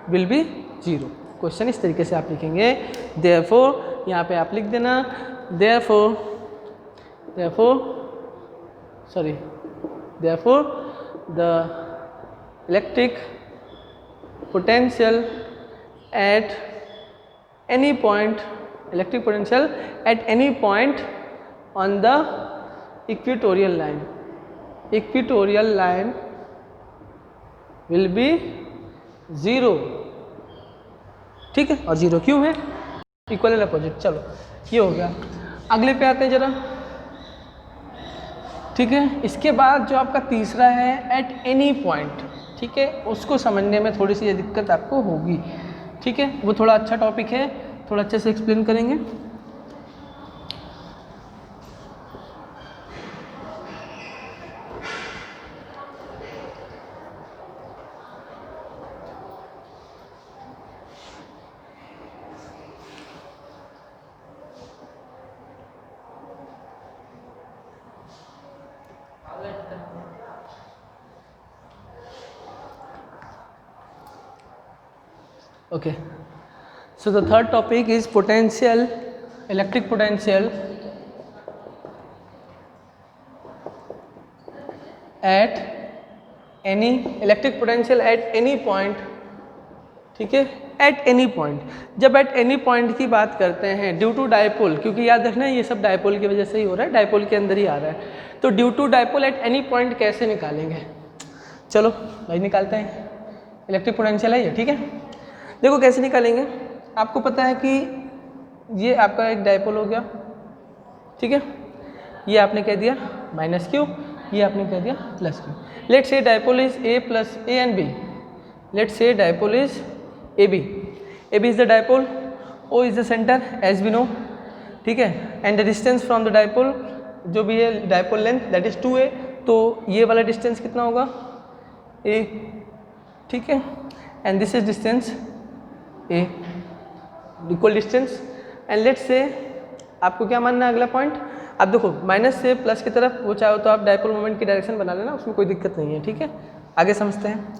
will be 0। Question इस तरीके से आप लिखेंगे, देयरफॉर यहाँ पे आप लिख देना therefore the electric potential at any point, electric potential at any point on the equatorial line will be 0, ठीक है। और 0 क्यों है, इक्वल एंड अपोजिट। चलो ये हो गया, अगले पे आते हैं जरा, ठीक है। इसके बाद जो आपका तीसरा है एट एनी पॉइंट, ठीक है, उसको समझने में थोड़ी सी दिक्कत आपको होगी, ठीक है। वो थोड़ा अच्छा टॉपिक है, थोड़ा अच्छे से एक्सप्लेन करेंगे। Okay, so the third topic is potential, electric potential at any, electric potential at any point, ठीक है, एट एनी पॉइंट। जब एट एनी पॉइंट की बात करते हैं ड्यू टू डायपोल, क्योंकि याद रखना ये सब डायपोल की वजह से ही हो रहा है, डायपोल के अंदर ही आ रहा है, तो due to dipole at any point कैसे निकालेंगे, चलो भाई निकालते हैं। इलेक्ट्रिक पोटेंशियल है ये, ठीक है। देखो कैसे निकालेंगे, आपको पता है कि ये आपका एक डायपोल हो गया, ठीक है, ये आपने कह दिया माइनस क्यू, ये आपने कह दिया plus Q. Let's say dipole is A plus A and B, let's say dipole is AB is the dipole, O is the centre as we know, ठीक है, and the distance from the dipole जो भी है dipole length that is 2a, तो ये वाला distance कितना होगा a, ठीक है, and this is distance a, equal distance. And let's say आपको क्या मानना है अगला पॉइंट, आप देखो माइनस से प्लस की तरफ वो चाहो तो आप डायपोल मोमेंट की डायरेक्शन बना लेना, उसमें कोई दिक्कत नहीं है, ठीक है। आगे समझते हैं।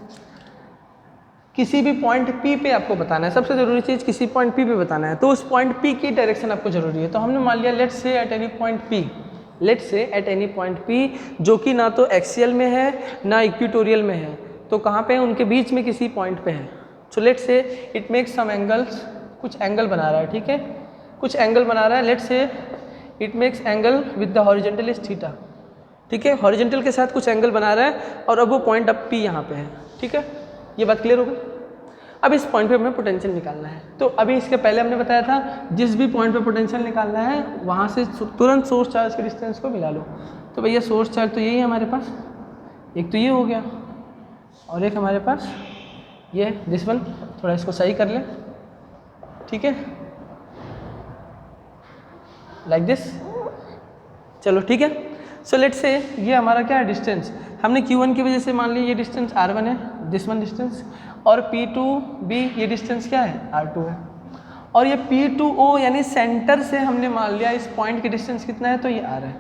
किसी भी पॉइंट P पे आपको बताना है, सबसे ज़रूरी चीज़ किसी पॉइंट P पे बताना है, तो उस पॉइंट P की डायरेक्शन आपको ज़रूरी है। तो हमने मान लिया let's say eight any point P, let's say eight any point P जो कि ना तो एक्सियल में है ना इक्वेटोरियल में है, तो कहाँ पे है, उनके बीच में किसी पॉइंट पे है। So let's say it makes some angles, कुछ एंगल बना रहा है, ठीक है, कुछ एंगल बना रहा है। Let's say it makes angle with the horizontal is theta, ठीक है, हॉरिजॉन्टल के साथ कुछ एंगल बना रहा है और अब वो पॉइंट अब P यहाँ पे है, ठीक है, ये बात क्लियर हो गई। अब इस पॉइंट पे हमें पोटेंशियल निकालना है, तो अभी इसके पहले हमने बताया था जिस भी पॉइंट पे पोटेंशियल निकालना है वहाँ से तुरंत सोर्स चार्ज के डिस्टेंस को मिला लो। तो भैया सोर्स चार्ज तो यही है हमारे पास, एक तो ये हो गया और एक हमारे पास ये दिस वन, थोड़ा इसको सही कर लें, ठीक है, लाइक दिस, चलो ठीक है। सो लेट्स से ये हमारा क्या है डिस्टेंस, हमने Q1 की वजह से मान लिया ये डिस्टेंस R1 है, दिस वन डिस्टेंस, और P2B ये डिस्टेंस क्या है R2 है, और ये P2O यानी सेंटर से हमने मान लिया इस पॉइंट की डिस्टेंस कितना है, तो ये R है,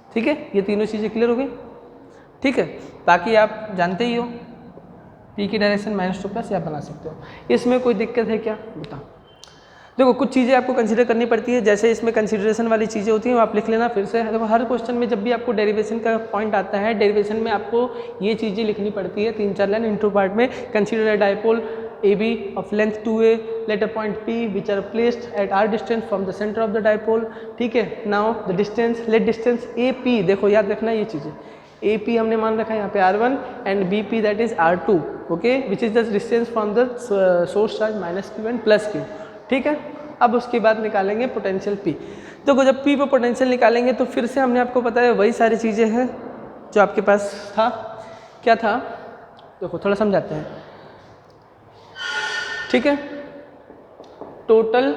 ठीक है। ये तीनों चीज़ें क्लियर हो गई, ठीक है। बाकी आप जानते ही हो P की डायरेक्शन -2 आप बना सकते हो, इसमें कोई दिक्कत है क्या बताओ। देखो कुछ चीज़ें आपको कंसीडर करनी पड़ती है, जैसे इसमें कंसीडरेशन वाली चीज़ें होती हैं वो आप लिख लेना फिर से। देखो हर क्वेश्चन में जब भी आपको डेरिवेशन का पॉइंट आता है, डेरिवेशन में आपको ये चीज़ें लिखनी पड़ती है, 3-4 लाइन इंटू पार्ट में। Consider a dipole AB of length 2a, let a point P which are placed at r distance from the center of the dipole, ठीक है। now the distance, let distance AP, देखो याद रखना ये चीज़ें, AP हमने मान रखा है यहाँ पे R1 and BP that is R2, okay, which is the distance from the source charge -Q and +Q, ठीक है। अब उसके बाद निकालेंगे पोटेंशियल P। देखो जब P पे पोटेंशियल निकालेंगे तो फिर से हमने आपको पता है वही सारी चीज़ें हैं जो आपके पास था, क्या था, देखो थोड़ा समझाते हैं, ठीक है। टोटल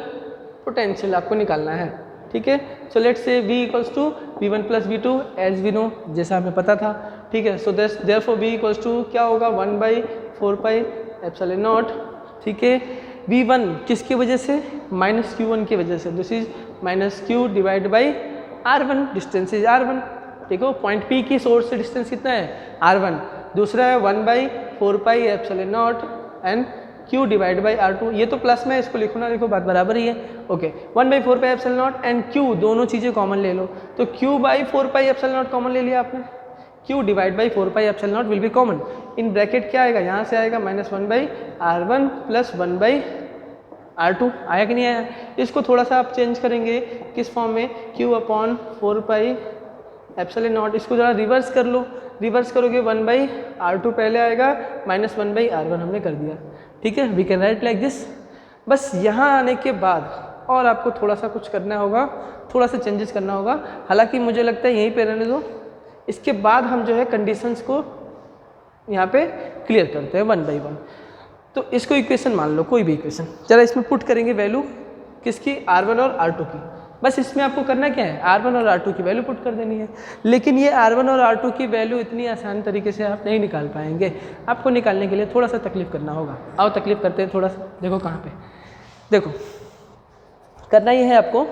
पोटेंशियल आपको निकालना है, ठीक है। So let's say V equals to V1 + V2 as we know, जैसा हमें पता था, ठीक है। So therefore V equals to क्या होगा 1/4πε0, ठीक है। V1 किसकी वजह से, -Q1 की वजह से, this is -Q divide by R1, distance is R1, ठीक है। पॉइंट P की सोर्स से डिस्टेंस कितना है R1, दूसरा है 1/4πε0 and Q divide by R2, ये तो प्लस में इसको लिखो ना लिखो बात बराबर ही है, ओके। 1/4πε0 एंड Q दोनों चीज़ें कॉमन ले लो, तो Q/4πε0 कॉमन ले लिया आपने, Q divide by 4πε0 will be common, in bracket क्या आएगा, यहाँ से आएगा -1/R1 + 1/R2, आया कि नहीं आया। इसको थोड़ा सा आप चेंज करेंगे किस फॉर्म में, Q/4πε0, इसको ज़रा रिवर्स कर लो, रिवर्स करोगे 1/R2 पहले आएगा, -1/R1 हमने कर दिया, ठीक है। We can write like this. बस यहाँ आने के बाद और आपको थोड़ा सा कुछ करना होगा, थोड़ा सा चेंजेस करना होगा, हालांकि मुझे लगता है यहीं पे रहने दो, इसके बाद हम जो है कंडीशंस को यहाँ पे क्लियर करते हैं 1 बाई 1। तो इसको इक्वेशन मान लो, कोई भी इक्वेशन, जरा इसमें पुट करेंगे वैल्यू किसकी, R1 और R2 की। बस इसमें आपको करना क्या है, R1 और R2 की वैल्यू पुट कर देनी है। लेकिन ये R1 और R2 की वैल्यू इतनी आसान तरीके से आप नहीं निकाल पाएंगे, आपको निकालने के लिए थोड़ा सा तकलीफ करना होगा। आओ तकलीफ करते हैं थोड़ा सा, देखो कहाँ पे, देखो करना ये है आपको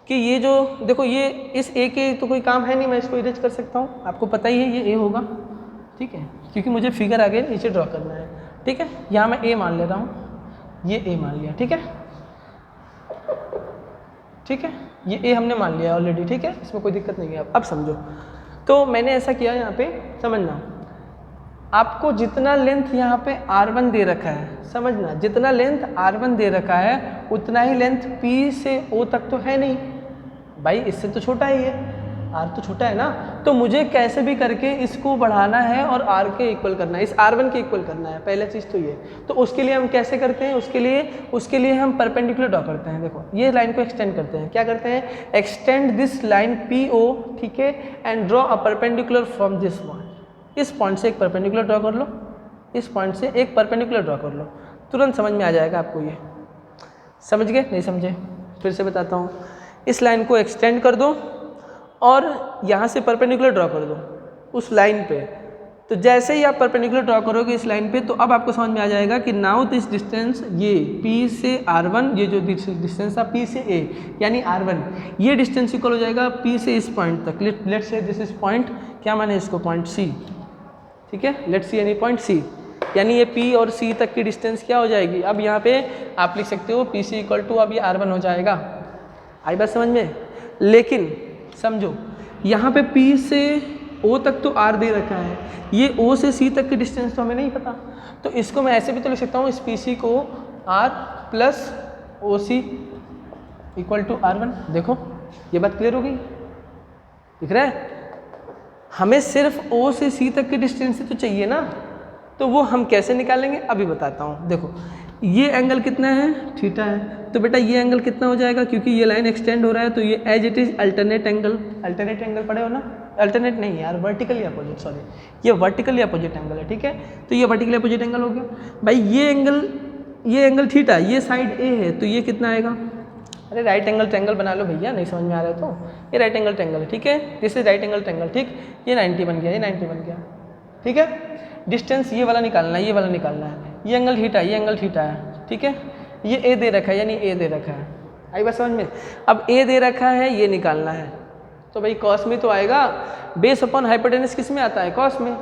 कि ये जो देखो ये इस A के तो कोई काम है नहीं, मैं इसको इरेज कर सकता हूँ, आपको पता ही है ये A होगा, ठीक है, क्योंकि मुझे फिगर आगे नीचे ड्रॉ करना है, ठीक है। यहाँ मैं A मान ले रहा हूँ, ये A मान लिया, ठीक है, ठीक है, ये A हमने मान लिया ऑलरेडी, ठीक है, इसमें कोई दिक्कत नहीं है। अब समझो, तो मैंने ऐसा किया यहाँ पे, समझना, आपको जितना लेंथ यहाँ पे R1 दे रखा है, समझना, जितना लेंथ R1 दे रखा है उतना ही लेंथ P से O तक तो है नहीं भाई, इससे तो छोटा ही है, R तो छोटा है ना, तो मुझे कैसे भी करके इसको बढ़ाना है और R के इक्वल करना है, इस R1 के इक्वल करना है, पहला चीज़ तो ये। तो उसके लिए हम कैसे करते हैं, उसके लिए हम परपेंडिकुलर ड्रॉ करते हैं। देखो ये लाइन को एक्सटेंड करते हैं, क्या करते हैं, एक्सटेंड दिस लाइन PO, ठीक है, and draw a perpendicular from this point. इस पॉइंट से एक परपेंडिकुलर ड्रॉ कर लो, इस पॉइंट से एक परपेंडिकुलर ड्रॉ कर लो, तुरंत समझ में आ जाएगा आपको। ये समझ गए, नहीं समझे, फिर से बताता हूँ। इस लाइन को एक्सटेंड कर दो और यहाँ से परपेंडिकुलर ड्रॉ कर दो उस लाइन पे। तो जैसे ही आप परपेंडिकुलर ड्रॉ करोगे इस लाइन पे, तो अब आपको समझ में आ जाएगा कि नाउ दिस डिस्टेंस, ये P से R1, ये जो डिस्टेंस था P से A यानी R1, ये डिस्टेंस इक्वल हो जाएगा P से इस पॉइंट तक। Let's say this is point, क्या माने इसको, पॉइंट C, ठीक है, लेट्स सी यानी पॉइंट C, यानी ये P और C तक की डिस्टेंस क्या हो जाएगी। अब यहाँ पे आप लिख सकते हो PC इक्वल टू, अब ये R1 हो जाएगा। आई बात समझ में। लेकिन समझो यहाँ पे P से O तक तो R दे रखा है, ये O से C तक की डिस्टेंस तो हमें नहीं पता, तो इसको मैं ऐसे भी तो लिख सकता हूँ, इस PC को R plus OC equal to R1। देखो ये बात क्लियर हो गई, दिख रहा है। हमें सिर्फ O से C तक की डिस्टेंस तो चाहिए ना, तो वो हम कैसे निकालेंगे अभी बताता हूँ। देखो ये एंगल कितना है, थीटा है, तो बेटा ये एंगल कितना हो जाएगा, क्योंकि ये लाइन एक्सटेंड हो रहा है तो ये as it is alternate angle, alternate angle पढ़े हो ना, अल्टरनेट नहीं यार, वर्टिकली अपोजिट, सॉरी ये वर्टिकली अपोजिट एंगल है, ठीक है। तो ये वर्टिकली अपोजिट एंगल हो गया भाई। ये एंगल थीटा, ये साइड ए है, तो ये कितना आएगा, अरे राइट एंगल ट्रायंगल बना लो भैया, नहीं समझ में आ रहा है तो ये राइट एंगल ट्रायंगल है, ठीक है, this is right angle triangle, ठीक, ये 90 बन गया, ये 90 बन गया, ठीक है। डिस्टेंस ये वाला निकालना है, ये वाला निकालना है, ये एंगल थीटा, ये एंगल थीटा है, ठीक है। ये ए दे रखा है, यानी ए दे रखा है, आई बात समझ में। अब ए दे रखा है, ये निकालना है, तो भाई कॉस में तो आएगा, बेस अपॉन हाइपोटेनस किस में आता है, कॉस में,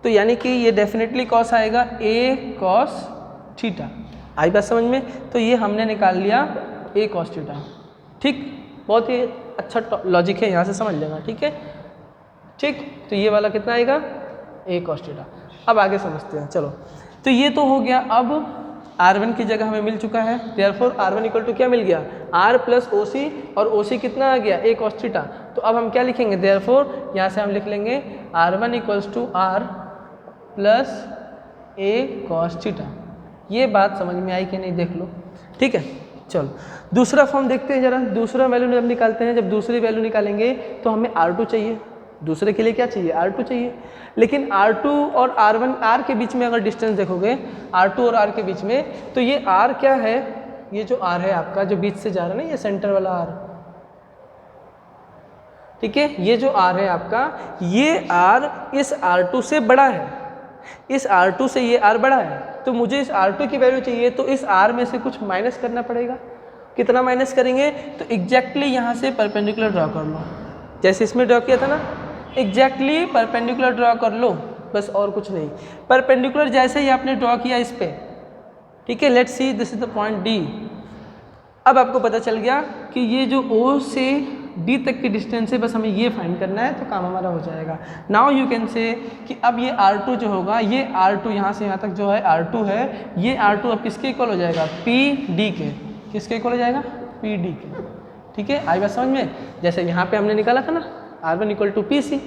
तो यानी कि ये डेफिनेटलि कॉस आएगा, ए कॉस थीटा, आई बात समझ में। तो ये हमने निकाल लिया ए कॉस थीटा, ठीक, बहुत ही अच्छा लॉजिक है, यहाँ से समझ लेना, ठीक है, ठीक। तो ये वाला कितना आएगा, ए कॉस थीटा। अब आगे समझते हैं, चलो। तो ये तो हो गया, अब R1 की जगह हमें मिल चुका है, देयरफॉर R1 इक्वल टू क्या मिल गया, R प्लस OC, और OC कितना आ गया, ए कॉस थीटा। तो अब हम क्या लिखेंगे, देयरफॉर यहाँ से हम लिख लेंगे R1 equals to R plus A cos theta. ये बात समझ में आई कि नहीं, देख लो, ठीक है। चलो दूसरा फॉर्म देखते हैं जरा। दूसरा वैल्यू जब निकालते हैं, जब दूसरी वैल्यू निकालेंगे तो हमें R2 चाहिए, दूसरे के लिए क्या चाहिए, R2 चाहिए। लेकिन R2 और R1, R के बीच में अगर डिस्टेंस देखोगे, R2 और R के बीच में, तो ये R क्या है, ये जो R है आपका, जो बीच से जा रहा है ना, ये सेंटर वाला R, ठीक है, ये जो R है आपका, ये R इस R2 से बड़ा है, इस R2 से ये R बड़ा है, तो मुझे इस R2 की वैल्यू चाहिए, तो इस R में से कुछ माइनस करना पड़ेगा। कितना माइनस करेंगे, तो एग्जैक्टली यहाँ से परपेंडिकुलर ड्रॉ कर लो, जैसे इसमें ड्रॉ किया था ना, एग्जैक्टली परपेंडिकुलर ड्रॉ कर लो, बस और कुछ नहीं। परपेंडिकुलर जैसे ही आपने ड्रॉ किया इस पे, ठीक है, let's see this is the point D। अब आपको पता चल गया कि ये जो O से D तक की डिस्टेंस है, बस हमें ये फाइंड करना है, तो काम हमारा हो जाएगा। नाउ यू कैन से कि अब ये R2 जो होगा, ये R2 यहाँ से यहाँ तक जो है R2 है, ये R2 अब किसके इक्वल हो जाएगा, PD के, किसके इक्वल हो जाएगा, PD के, ठीक है। आई बात समझ में। जैसे यहाँ पे हमने निकाला था ना R1 इक्वल टू PC,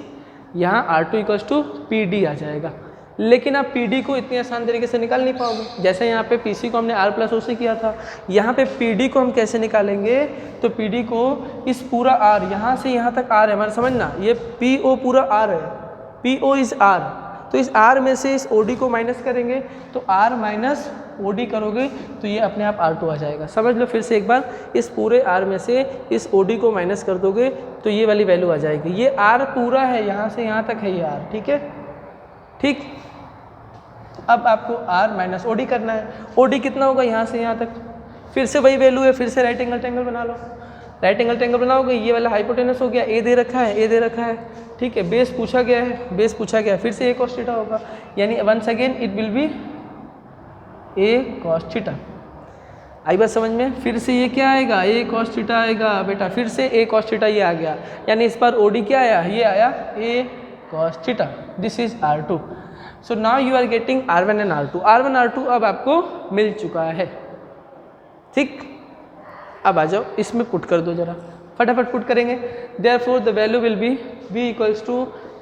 यहाँ R2 इक्वल टू PD आ जाएगा। लेकिन आप PD को इतनी आसान तरीके से निकाल नहीं पाओगे। जैसे यहाँ पे PC को हमने R प्लस OC किया था, यहाँ पे PD को हम कैसे निकालेंगे, तो PD को इस पूरा R, यहाँ से यहाँ तक R है, हमारा समझना, ये PO पूरा R है, PO इज R, तो इस R में से इस OD को माइनस करेंगे, तो R माइनस OD करोगे तो ये अपने आप R2 आ जाएगा। समझ लो फिर से एक बार, इस पूरे R में से इस OD को माइनस कर दोगे तो ये वाली वैल्यू आ जाएगी। ये R पूरा है, यहाँ से यहाँ तक है ये R, ठीक है, ठीक। अब आपको R माइनस OD करना है, OD कितना होगा, यहाँ से यहाँ तक, फिर से वही वैल्यू है, फिर से राइट एंगल ट्रायंगल बना लो। राइट एंगल ट्रायंगल बनाओगे, ये वाला हाइपोटेनस हो गया, ए दे रखा है, ए दे रखा है, ठीक है, बेस पूछा गया है, बेस पूछा गया, फिर से ए कॉस थीटा होगा, यानी once again it will be a cos theta. आई बात समझ में। फिर से ये क्या आएगा, ए कॉस थीटा आएगा बेटा, फिर से ए कॉस थीटा ये आ गया, यानी इस बार OD क्या आया, ये आया a cos theta. This is R2। So now you are getting R1 and R2। R1 R2 अब आपको मिल चुका है, ठीक। अब आ जाओ, इसमें पुट कर दो जरा, फटाफट पुट करेंगे। Therefore the value will be V equals to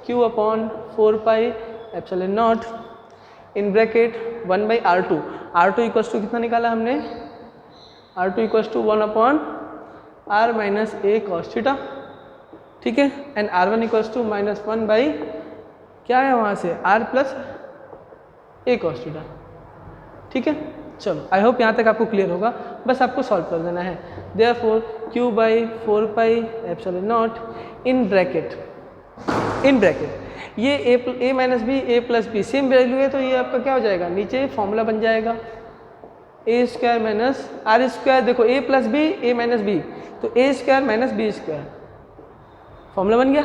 Q upon 4 pi epsilon naught in bracket 1 by R2। R2 equals to कितना निकाला हमने, R2 equals to 1 upon R minus A cos theta, ठीक है, and R1 equals to minus 1 by क्या है वहाँ से R plus A cos theta, ठीक है। चलो आई होप यहाँ तक आपको क्लियर होगा, बस आपको सॉल्व कर देना है। Therefore q by 4 pi epsilon naught in bracket ये a minus B A plus B same value है, तो ये आपका क्या हो जाएगा, नीचे फॉर्मूला बन जाएगा A square minus R square. देखो a plus B A minus B, तो A square minus B square, formula बन गया।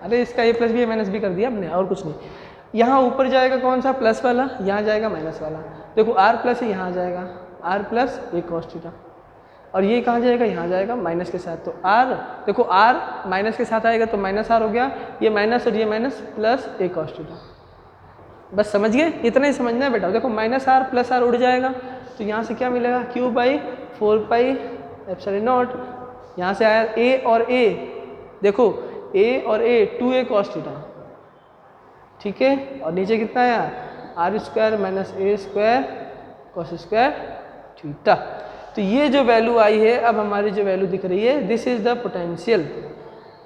अरे इसका a plus B A minus B कर दिया आपने, और कुछ नहीं। यहाँ ऊपर जाएगा कौन सा, प्लस वाला, यहाँ जाएगा माइनस वाला। देखो r प्लस है, यहाँ जाएगा r plus A cos theta, और ये कहाँ जाएगा, यहाँ जाएगा माइनस के साथ। तो r देखो r माइनस के साथ आएगा तो माइनस r हो गया, ये माइनस और ये minus plus A cos theta. बस समझ गए, इतना ही समझना है बेटा। देखो माइनस r प्लस r उड़ जाएगा, तो यहाँ से क्या मिलेगा, q by 4 pi epsilon not, यहाँ से आया a और a, देखो a और a 2a कॉस थीटा, ठीक है। और नीचे कितना आया, R square minus A square cos square theta. तो ये जो वैल्यू आई है, अब हमारी जो वैल्यू दिख रही है, this is the potential,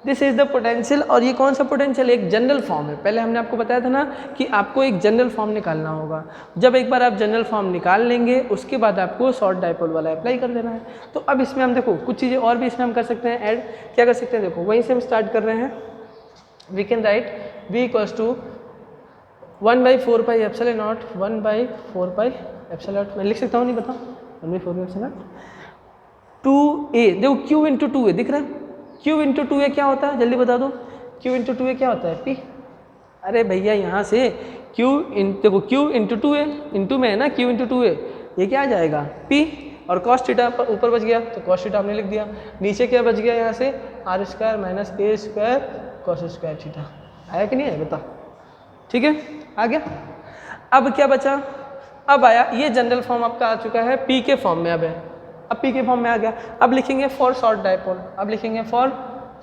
this is the potential. और ये कौन सा पोटेंशियल, एक जनरल फॉर्म है। पहले हमने आपको बताया था ना कि आपको एक जनरल फॉर्म निकालना होगा। जब एक बार आप जनरल फॉर्म निकाल लेंगे, उसके बाद आपको शॉर्ट डाइपोल वाला अप्लाई कर देना है। तो अब इसमें हम देखो कुछ चीज़ें और भी इसमें हम कर सकते हैं ऐड। क्या कर सकते हैं, देखो वहीं से हम स्टार्ट कर रहे हैं। We can write v equals to 1 by 4 pi epsilon naught, 1 by 4 pi epsilon naught, मैं लिख सकता हूँ, नहीं बताओ, 1 by 4 pi epsilon not 2a। देखो q इंटू 2a दिख रहा है, q इंटू 2a क्या होता है, जल्दी बता दो, q इंटू 2a क्या होता है, p। अरे भैया यहाँ से देखो q इंटू 2a, इंटू में है ना, q इंटू 2a, ये क्या आ जाएगा p, और कॉस थीटा ऊपर बच गया तो कॉस थीटा हमने लिख दिया। नीचे क्या बच गया, यहाँ से R square minus A square cos square theta. आया कि नहीं आया बता, ठीक है, आ गया। अब क्या बचा, अब आया ये जनरल फॉर्म आपका आ चुका है, p के फॉर्म में अब है, अब p के फॉर्म में आ गया। अब लिखेंगे फॉर शॉर्ट डाइपोल, अब लिखेंगे फॉर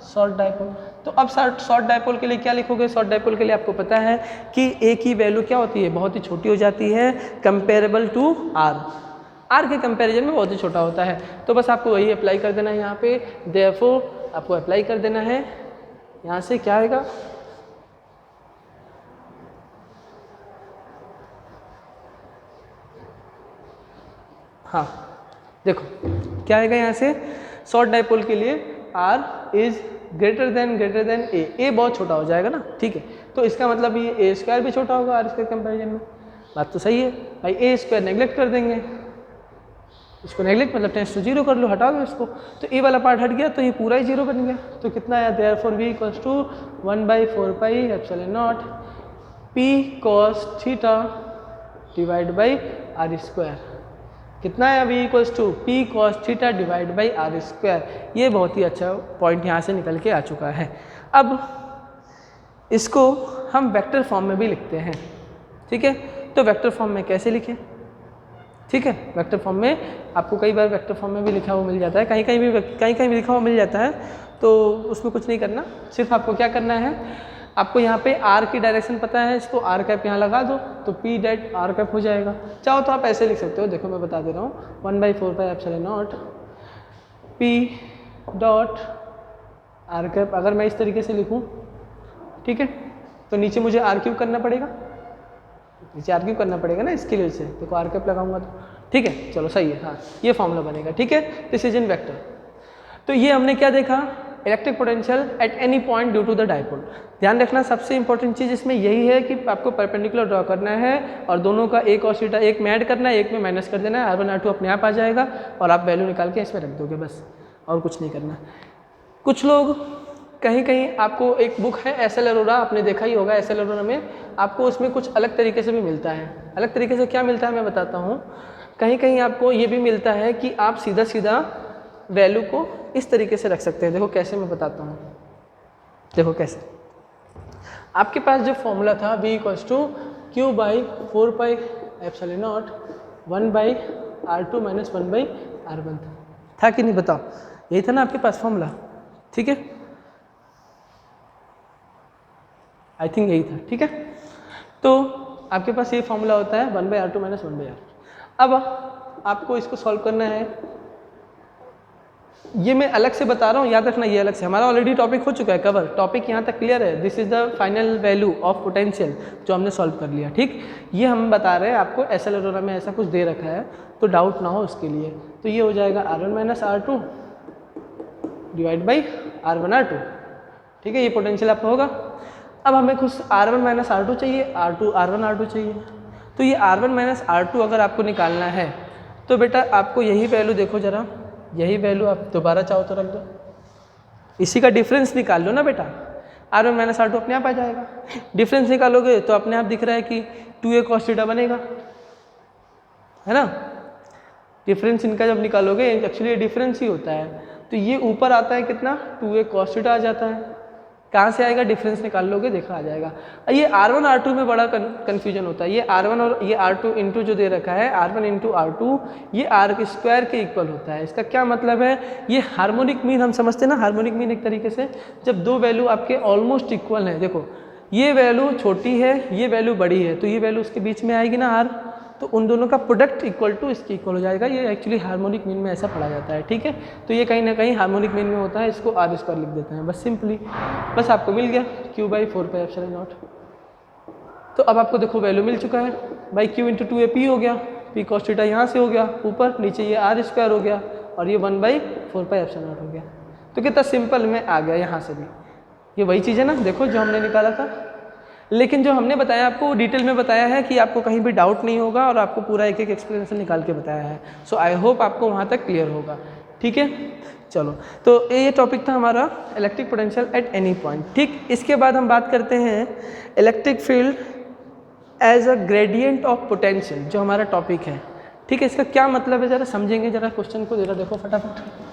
शॉर्ट डाइपोल। तो अब शॉर्ट डाइपोल के लिए क्या लिखोगे, शॉर्ट डाइपोल के लिए आपको पता है कि a की वैल्यू क्या होती है, बहुत ही छोटी हो जाती है, कंपेरेबल टू r के कंपैरिजन में बहुत ही छोटा होता है। तो बस आपको वही अप्लाई कर देना है यहाँ पे, देयरफॉर आपको अप्लाई कर देना है। यहाँ से क्या आएगा, हाँ देखो क्या आएगा, यहाँ से शॉर्ट डाइपोल के लिए r is greater than a बहुत छोटा हो जाएगा ना, ठीक है। तो इसका मतलब ये a स्क्वायर भी छोटा होगा r स्क्वायर कंपैरिजन में, बात तो सही है भाई। a स्क्वायर नेगलेक्ट कर देंगे, इसको नेगलेक्ट मतलब टेंस टू जीरो कर लो, हटा दो इसको, तो a वाला पार्ट हट गया, तो ये पूरा ही जीरो बन गया। तो कितना आया, therefore v equals to 1 by 4 pi epsilon naught p cos theta divide by r square. कितना है, v equals to p cos theta divide by r square. ये बहुत ही अच्छा पॉइंट यहाँ से निकल के आ चुका है। अब इसको हम वेक्टर फॉर्म में भी लिखते हैं, ठीक है। तो वेक्टर फॉर्म में कैसे लिखें, ठीक है। वेक्टर फॉर्म में आपको कई बार वेक्टर फॉर्म में भी लिखा हुआ मिल जाता है, कहीं कहीं भी लिखा हुआ मिल जाता है, तो उसमें कुछ नहीं करना। सिर्फ आपको क्या करना है, आपको यहाँ पे r की डायरेक्शन पता है, इसको r कैप यहाँ लगा दो तो p डेट r कैप हो जाएगा। चाहो तो आप ऐसे लिख सकते हो, देखो मैं बता दे रहा हूँ, 1 by 4 pi epsilon naught p dot r cap. अगर मैं इस तरीके से लिखूँ, ठीक है, तो नीचे मुझे r क्यूब करना पड़ेगा, नीचे r क्यूब करना पड़ेगा ना, इसके लिए से देखो r कैप लगाऊंगा तो, ठीक है, चलो सही है, हाँ ये फॉर्मूला बनेगा, ठीक है। This is in vector. तो ये हमने क्या देखा, electric potential at any point due to the dipole. ध्यान रखना सबसे इंपॉर्टेंट चीज़ इसमें यही है कि आपको परपेंडिकुलर ड्रॉ करना है और दोनों का एक और थीटा, एक में ऐड करना है, एक में माइनस कर देना है, r1 r2 अपने आप आ जाएगा और आप वैल्यू निकाल के इसमें रख दोगे, बस और कुछ नहीं करना। कुछ लोग कहीं आपको एक बुक है एस.एल. अरोड़ा, आपने देखा ही होगा, एस.एल. अरोड़ा में आपको उसमें कुछ अलग तरीके से भी मिलता है। अलग तरीके से क्या मिलता है मैं बताता हूँ। कहीं आपको ये भी मिलता है कि आप सीधा वैल्यू को इस तरीके से रख सकते हैं। देखो कैसे, मैं बताता हूँ, देखो कैसे। आपके पास जो फॉर्मूला था v equals to q by 4 pi epsilon naught 1 by r2 minus 1 by r1 था कि नहीं, बताओ, यही था ना आपके पास फॉर्मूला, ठीक है, आई थिंक यही था, ठीक है। तो आपके पास ये फॉर्मूला होता है 1 by r2 minus 1 by r। अब आपको इसको सॉल्व करना है, ये मैं अलग से बता रहा हूँ, याद रखना ये अलग से, हमारा ऑलरेडी टॉपिक हो चुका है कवर, टॉपिक यहाँ तक क्लियर है। This is the final value of potential जो हमने सॉल्व कर लिया, ठीक। ये हम बता रहे हैं आपको एक्सेलेरोमीटर में ऐसा कुछ दे रखा है तो डाउट ना हो उसके लिए। तो ये हो जाएगा R1 minus R2 divide by R1 R2, ठीक है, ये पोटेंशियल आपका होगा। अब हमें कुछ R1 माइनस R2 चाहिए, R1 R2 चाहिए। तो ये R1 माइनस R2 अगर आपको निकालना है तो बेटा आपको यही वैल्यू देखो जरा, यही वैल्यू आप दोबारा चाहो तो रख दो, इसी का डिफरेंस निकाल लो ना बेटा। R1 माइनस R2 अपने आप आ जाएगा, डिफरेंस निकालोगे तो अपने आप दिख रहा है कि 2a cos थीटा बनेगा, है ना। डिफरेंस इनका जब निकालोगे एक्चुअली ये डिफरेंस ही होता है, तो ये ऊपर आता है कितना 2a cos थीटा आ जाता है। कहाँ से आएगा, डिफरेंस निकाल लोगे देखा आ जाएगा। ये R1 R2 में बड़ा कन्फ्यूजन होता है, ये R1 और ये R2 इंटू जो दे रखा है R1 इंटू R2 ये R के स्क्वायर के इक्वल होता है। इसका क्या मतलब है, ये हार्मोनिक मीन हम समझते हैं ना, हार्मोनिक मीन एक तरीके से जब दो वैल्यू आपके ऑलमोस्ट इक्वल हैं, देखो ये वैल्यू छोटी है ये वैल्यू बड़ी है तो ये वैल्यू उसके बीच में आएगी ना R, तो उन दोनों का प्रोडक्ट इक्वल टू इसके इक्वल हो जाएगा। ये एक्चुअली हार्मोनिक मीन में ऐसा पढ़ा जाता है, ठीक है। तो ये कहीं ना कहीं हार्मोनिक मीन में होता है, इसको R स्क्वायर लिख देते हैं बस सिंपली, बस आपको मिल गया Q/4πε0। तो अब आपको देखो वैल्यू मिल चुका है, बाई Q इंटू 2AP हो गया, P cos थीटा यहाँ से हो गया ऊपर, नीचे ये R स्क्वायर हो गया और ये 1/4πε0 हो गया। तो कितना सिंपल में आ गया यहाँ से भी, ये वही चीज़ है ना, देखो जो हमने निकाला था। लेकिन जो हमने बताया आपको डिटेल में बताया है कि आपको कहीं भी डाउट नहीं होगा और आपको पूरा एक एक एक्सप्लेनेशन निकाल के बताया है। सो आई होप आपको वहाँ तक क्लियर होगा, ठीक है। चलो तो ये टॉपिक था हमारा electric potential at any point, ठीक। इसके बाद हम बात करते हैं electric field as a gradient of potential, जो हमारा टॉपिक है, ठीक है। इसका क्या मतलब है ज़रा समझेंगे, ज़रा क्वेश्चन को ज़रा देखो फटाफट।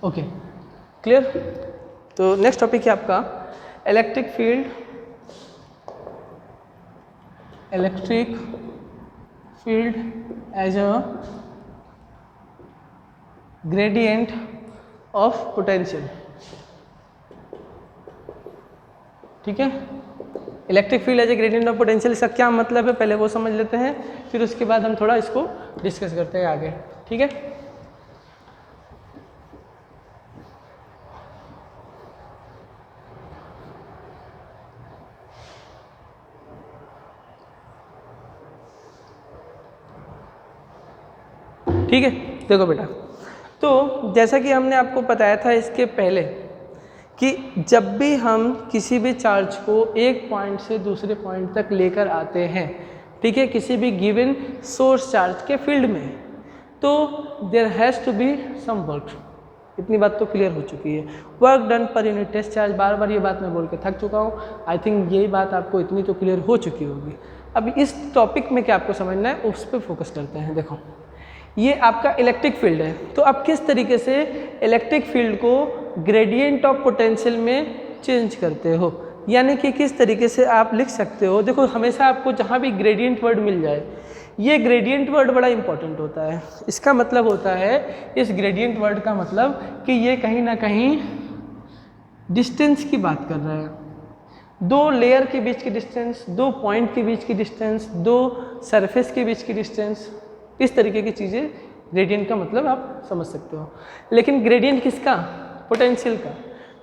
Okay clear. तो नेक्स्ट टॉपिक है आपका electric field as a gradient of potential, ठीक है। Electric field as a gradient of potential, इसका क्या मतलब है पहले वो समझ लेते हैं, फिर उसके बाद हम थोड़ा इसको डिस्कस करते हैं आगे, ठीक है। ठीक है, देखो बेटा, तो जैसा कि हमने आपको बताया था इसके पहले कि जब भी हम किसी भी चार्ज को एक पॉइंट से दूसरे पॉइंट तक लेकर आते हैं, ठीक है, किसी भी गिवन सोर्स चार्ज के फील्ड में, तो there has to be some work. इतनी बात तो क्लियर हो चुकी है, वर्क डन पर यूनिट टेस्ट चार्ज, बार बार ये बात मैं बोल के थक चुका हूँ। आई थिंक यही बात आपको इतनी तो क्लियर हो चुकी होगी। अब इस टॉपिक में क्या आपको समझना है उस पर फोकस करते हैं। देखो ये आपका इलेक्ट्रिक फील्ड है, तो आप किस तरीके से इलेक्ट्रिक फील्ड को ग्रेडियंट ऑफ पोटेंशियल में चेंज करते हो, यानी कि किस तरीके से आप लिख सकते हो। देखो हमेशा आपको जहाँ भी ग्रेडियंट वर्ड मिल जाए, ये ग्रेडियंट वर्ड बड़ा इंपॉर्टेंट होता है। इसका मतलब होता है, इस ग्रेडियंट वर्ड का मतलब कि ये कहीं ना कहीं डिस्टेंस की बात कर रहा है, दो लेयर के बीच की डिस्टेंस, दो पॉइंट के बीच की डिस्टेंस, दो सरफेस के बीच की डिस्टेंस, इस तरीके की चीज़ें ग्रेडियंट का मतलब आप समझ सकते हो। लेकिन ग्रेडियंट किसका, पोटेंशियल का।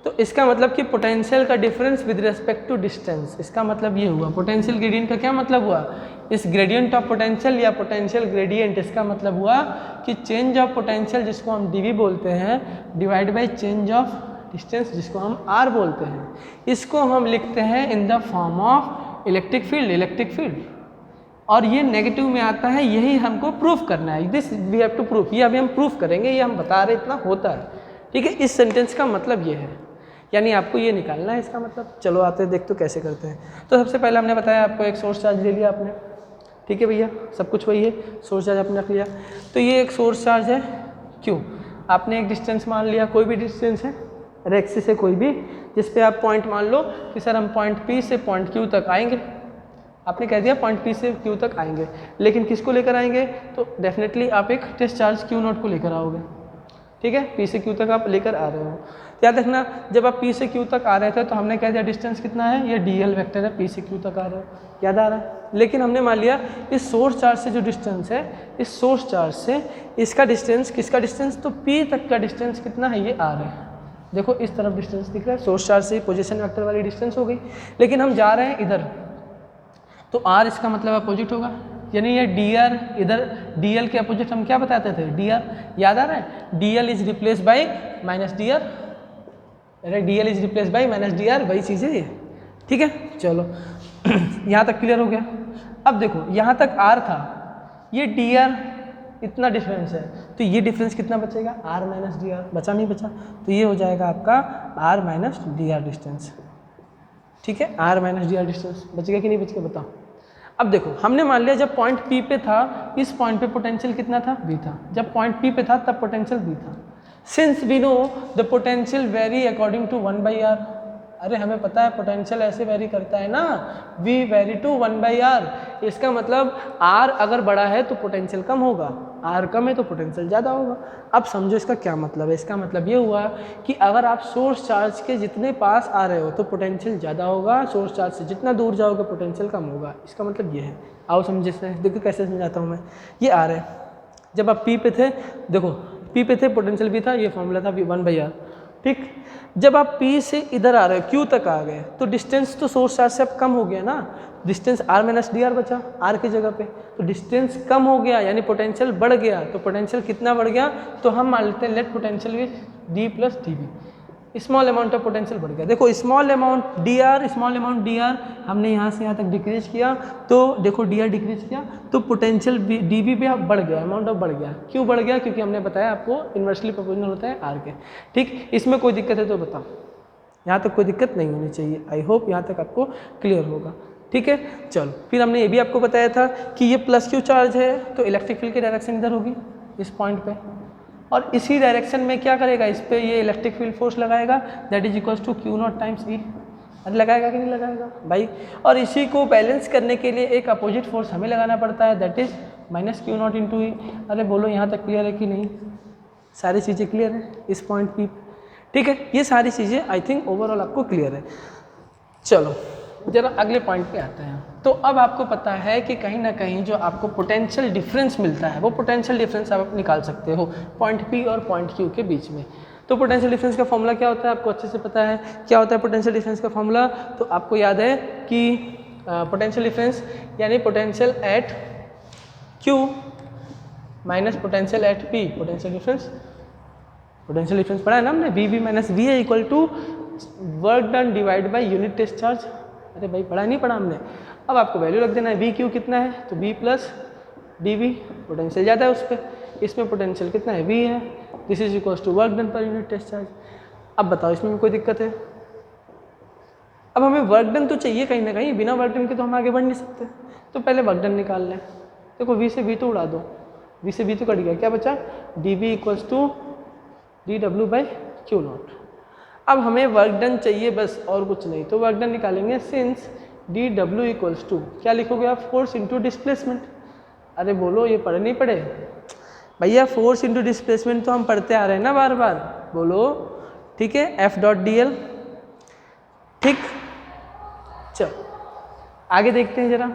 तो इसका मतलब कि पोटेंशियल का difference with respect to distance, इसका मतलब ये हुआ। पोटेंशियल ग्रेडियंट का क्या मतलब हुआ, इस ग्रेडियंट ऑफ पोटेंशियल या पोटेंशियल ग्रेडियंट, इसका मतलब हुआ कि चेंज ऑफ पोटेंशियल जिसको हम dV बोलते हैं divide by change of distance जिसको हम R बोलते हैं, इसको हम लिखते हैं in the form of electric field. और ये नेगेटिव में आता है, यही हमको प्रूफ करना है। This we have to proof, ये अभी हम प्रूफ करेंगे, ये हम बता रहे इतना होता है, ठीक है। इस सेंटेंस का मतलब ये है, यानी आपको ये निकालना है इसका मतलब। चलो आते हैं, देख तो कैसे करते हैं। तो सबसे पहले हमने बताया आपको एक सोर्स चार्ज ले लिया आपने, ठीक है भैया, सब कुछ वही है, सोर्स चार्ज आपने रख लिया। तो ये एक सोर्स चार्ज है, क्यों, आपने एक डिस्टेंस मान लिया, कोई भी डिस्टेंस है एक्सिस से कोई भी, जिस पे आप पॉइंट मान लो कि सर हम पॉइंट P से पॉइंट Q तक आएंगे, आपने कह दिया पॉइंट पी से क्यू तक आएंगे, लेकिन किसको लेकर आएंगे? तो डेफिनेटली आप एक टेस्ट चार्ज क्यू नॉट को लेकर आओगे, ठीक है। पी से क्यू तक आप लेकर आ रहे हो। याद रखना जब आप पी से क्यू तक आ रहे थे तो हमने कह दिया डिस्टेंस कितना है, ये डीएल वेक्टर है, पी से क्यू तक आ रहे हो, याद आ रहा है। लेकिन हमने मान लिया इस सोर्स चार्ज से जो डिस्टेंस है, इस सोर्स चार्ज से इसका डिस्टेंस, किसका डिस्टेंस? तो पी तक का डिस्टेंस कितना है, ये आर है। देखो इस तरफ डिस्टेंस दिख रहा है, सोर्स चार्ज से पोजीशन वेक्टर वाली डिस्टेंस हो गई, लेकिन हम जा रहे हैं इधर, तो आर इसका मतलब अपोजिट होगा, यानी ये डी आर इधर, डी एल के अपोजिट हम क्या बताते थे? डी आर, याद आ रहा है? D L is replace by minus D R, अरे D L is replace by minus D R, वही चीज़ है ये, ठीक है। चलो यहाँ तक क्लियर हो गया। अब देखो यहाँ तक आर था, ये डी आर इतना डिफरेंस है, तो ये डिफरेंस कितना बचेगा? आर माइनस डी आर, बचा नहीं बचा? तो ये हो जाएगा आपका r minus D r distance, ठीक है। R minus D r distance बच गया कि नहीं बच गया, बताओ। अब देखो हमने मान लिया जब पॉइंट पी पे था, इस पॉइंट पे पोटेंशियल कितना था? बी था। जब पॉइंट पी पे था तब पोटेंशियल बी था। Since we know the potential vary according to 1/r, अरे हमें पता है पोटेंशियल ऐसे वेरी करता है ना, v वेरी टू 1/r, इसका मतलब r अगर बड़ा है तो पोटेंशियल कम होगा, r कम है तो पोटेंशियल ज़्यादा होगा। अब समझो इसका क्या मतलब है, इसका मतलब ये हुआ कि अगर आप सोर्स चार्ज के जितने पास आ रहे हो तो पोटेंशियल ज़्यादा होगा, सोर्स चार्ज से जितना दूर जाओगे पोटेंशियल कम होगा, इसका मतलब ये है। आओ समझे से, देखो कैसे समझाता हूँ मैं। ये r है, जब आप p पे थे, देखो p पे थे पोटेंशियल भी था, ये फॉर्मूला था 1/r, ठीक। जब आप P से इधर आ रहे हो, Q तक आ गए, तो डिस्टेंस तो सोर्स चार्ज से अब कम हो गया ना, distance R minus D R बचा R की जगह पे, तो डिस्टेंस कम हो गया यानी पोटेंशियल बढ़ गया। तो पोटेंशियल कितना बढ़ गया? तो हम मान लेते हैं let potential was D plus d B, small amount of potential बढ़ गया। देखो small amount d r, small amount d r हमने यहाँ से यहाँ तक डिक्रीज किया, तो देखो डी आर डिक्रीज किया तो पोटेंशियल डी बी पे बढ़ गया, अमाउंट ऑफ बढ़ गया। क्यों बढ़ गया? क्योंकि हमने बताया आपको इन्वर्सली प्रोपोर्शनल होता है आर के, ठीक। इसमें कोई दिक्कत है तो बताओ, यहाँ तक कोई दिक्कत नहीं होनी चाहिए। आई होप यहाँ तक आपको क्लियर होगा, ठीक है। चलो फिर हमने ये भी आपको बताया था कि ये प्लस क्यू चार्ज है तो इलेक्ट्रिक फील्ड की डायरेक्शन इधर होगी इस पॉइंट पे, और इसी डायरेक्शन में क्या करेगा? इस पे ये इलेक्ट्रिक फील्ड फोर्स लगाएगा, that is equals to Q naught times E. अरे लगाएगा कि नहीं लगाएगा भाई? और इसी को बैलेंस करने के लिए एक अपोजिट फोर्स हमें लगाना पड़ता है, that is minus Q naught into E. अरे बोलो यहाँ तक क्लियर है कि नहीं? सारी चीज़ें क्लियर है इस पॉइंट पी, ठीक है। ये सारी चीज़ें आई थिंक ओवरऑल आपको क्लियर है। चलो जरा अगले पॉइंट पे आते हैं। तो अब आपको पता है कि कहीं ना कहीं जो आपको पोटेंशियल डिफरेंस मिलता है, वो पोटेंशियल डिफरेंस आप निकाल सकते हो पॉइंट पी और पॉइंट क्यू के बीच में। तो पोटेंशियल डिफरेंस का फॉर्मूला क्या होता है? आपको अच्छे से पता है क्या होता है पोटेंशियल डिफरेंस का फॉर्मूला। तो आपको याद है कि पोटेंशियल डिफरेंस यानी potential at Q minus potential at P, potential difference पढ़ा है ना हमने, वी बी माइनस वी है equal to work done divide by unit test charge. अरे भाई पढ़ा नहीं पढ़ा हमने? अब आपको वैल्यू रख देना है, वी क्यू कितना है तो V plus d V, potential ज़्यादा है उस पर, इसमें पोटेंशियल कितना है वी है, this is equals to work done पर यूनिट टेस्ट चार्ज। अब बताओ इसमें कोई दिक्कत है? अब हमें वर्क डन तो चाहिए कहीं ना कहीं, बिना वर्क डन के तो हम आगे बढ़ नहीं सकते, तो पहले वर्क डन निकाल लें। देखो वी से वी तो उड़ा दो, वी से वी तो कट गया, क्या बचा? D V equals to d W by Q naught. अब हमें वर्क डन चाहिए बस, और कुछ नहीं, तो वर्क डन निकालेंगे since d W equals to क्या लिखोगे आप? Force into displacement. अरे बोलो ये पढ़े नहीं पढ़े भैया? फोर्स इंटू डिस्प्लेसमेंट तो हम पढ़ते आ रहे हैं ना बार बार, बोलो ठीक है। एफ डॉट डी एल, ठीक। चलो आगे देखते हैं जरा,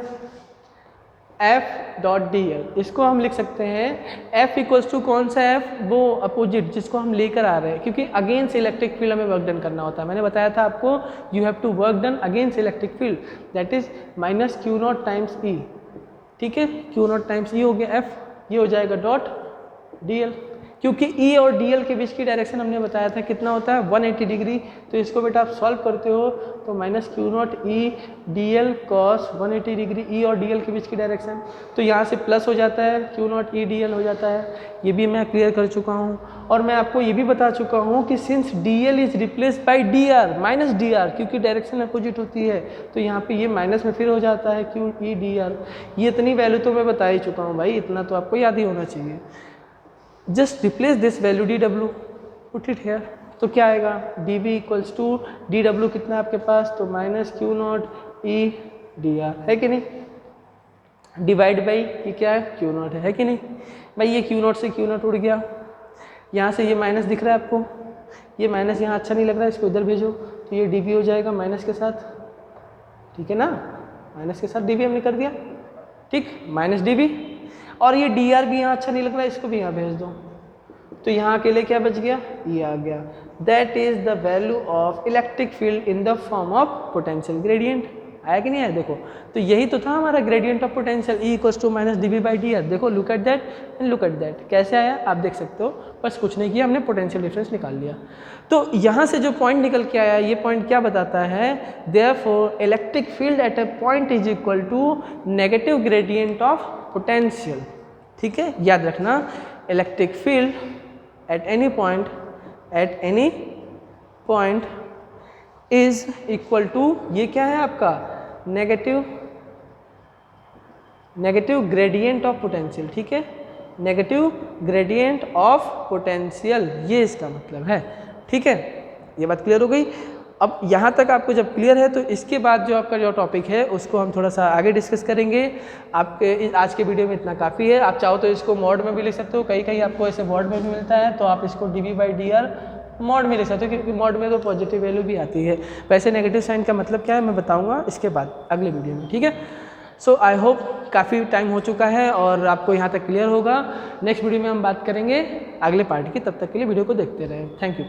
एफ डॉट डी एल, इसको हम लिख सकते हैं एफ इक्वल्स टू कौन सा एफ? वो अपोजिट जिसको हम लेकर आ रहे हैं, क्योंकि अगेंस्ट इलेक्ट्रिक फील्ड हमें वर्क डन करना होता है। मैंने बताया था आपको you have to work done against electric field, that is minus Q naught times E, ठीक है। क्यू नॉट टाइम्स ई हो गया एफ, ये हो जाएगा डॉट डी एल, क्योंकि ई और डी एल के बीच की डायरेक्शन हमने बताया था कितना होता है 180 डिग्री। तो इसको बेटा आप सॉल्व करते हो तो minus Q naught E D L cos 180 degree, E और डी एल के बीच की डायरेक्शन, तो यहाँ से प्लस हो जाता है, Q naught E D L हो जाता है। ये भी मैं क्लियर कर चुका हूँ। और मैं आपको ये भी बता चुका हूँ कि since D L is replace by D R minus D R, क्योंकि डायरेक्शन अपोजिट होती है, तो यहाँ पे ये माइनस में फिर हो जाता है क्यू ई डी आर। ये इतनी वैल्यू तो मैं बता ही चुका हूँ भाई, इतना तो आपको याद ही होना चाहिए। Just replace this value d W, put it here, तो क्या आएगा? D B equals to d W कितना है आपके पास? तो minus Q naught E d r, है कि नहीं, डिवाइड बाई ये क्या है, क्यू नॉट है कि नहीं भाई। ये क्यू नॉट से क्यू नॉट उड़ गया, यहाँ से ये माइनस दिख रहा है आपको, ये माइनस यहाँ अच्छा नहीं लग रहा है, इसको इधर भेजो तो ये डी बी हो जाएगा माइनस के साथ, ठीक है ना, माइनस के साथ डी बी हमने कर दिया, ठीक, माइनस डी बी। और ये डी आर भी यहाँ अच्छा नहीं लग रहा है, इसको भी यहाँ भेज दो, तो यहाँ के लिए क्या बच गया, ये आ गया। That is the value of electric field in the form of potential gradient. आया कि नहीं आया, देखो तो यही तो था हमारा gradient of potential, E equals to minus D B by D R. देखो look at that and look at that, कैसे आया आप देख सकते हो, बस कुछ नहीं किया, हमने पोटेंशियल डिफरेंस निकाल लिया। तो यहाँ से जो पॉइंट निकल के आया, ये पॉइंट क्या बताता है, therefore electric field at a point is equal to negative gradient of potential. ठीक है, याद रखना, electric field at any point is equal to, ये क्या है आपका, नेगेटिव ग्रेडियंट ऑफ पोटेंशियल। ठीक है, नेगेटिव ग्रेडियंट ऑफ पोटेंशियल, ये इसका मतलब है। ठीक है, ये बात क्लियर हो गई। अब यहाँ तक आपको जब क्लियर है तो इसके बाद जो आपका जो टॉपिक है उसको हम थोड़ा सा आगे डिस्कस करेंगे। आपके आज के वीडियो में इतना काफ़ी है, आप चाहो तो इसको मॉड में भी लिख सकते हो, कहीं कहीं आपको ऐसे मॉड में भी मिलता है, तो आप इसको d V by D r mod में लिख सकते हो, क्योंकि मॉड में तो पॉजिटिव वैल्यू भी आती है। वैसे नेगेटिव साइन का मतलब क्या है मैं बताऊँगा इसके बाद अगले वीडियो में। ठीक है, सो आई होप काफ़ी टाइम हो चुका है और आपको यहाँ तक क्लियर होगा। नेक्स्ट वीडियो में हम बात करेंगे अगले पार्ट की, तब तक के लिए वीडियो को देखते रहें। Thank you.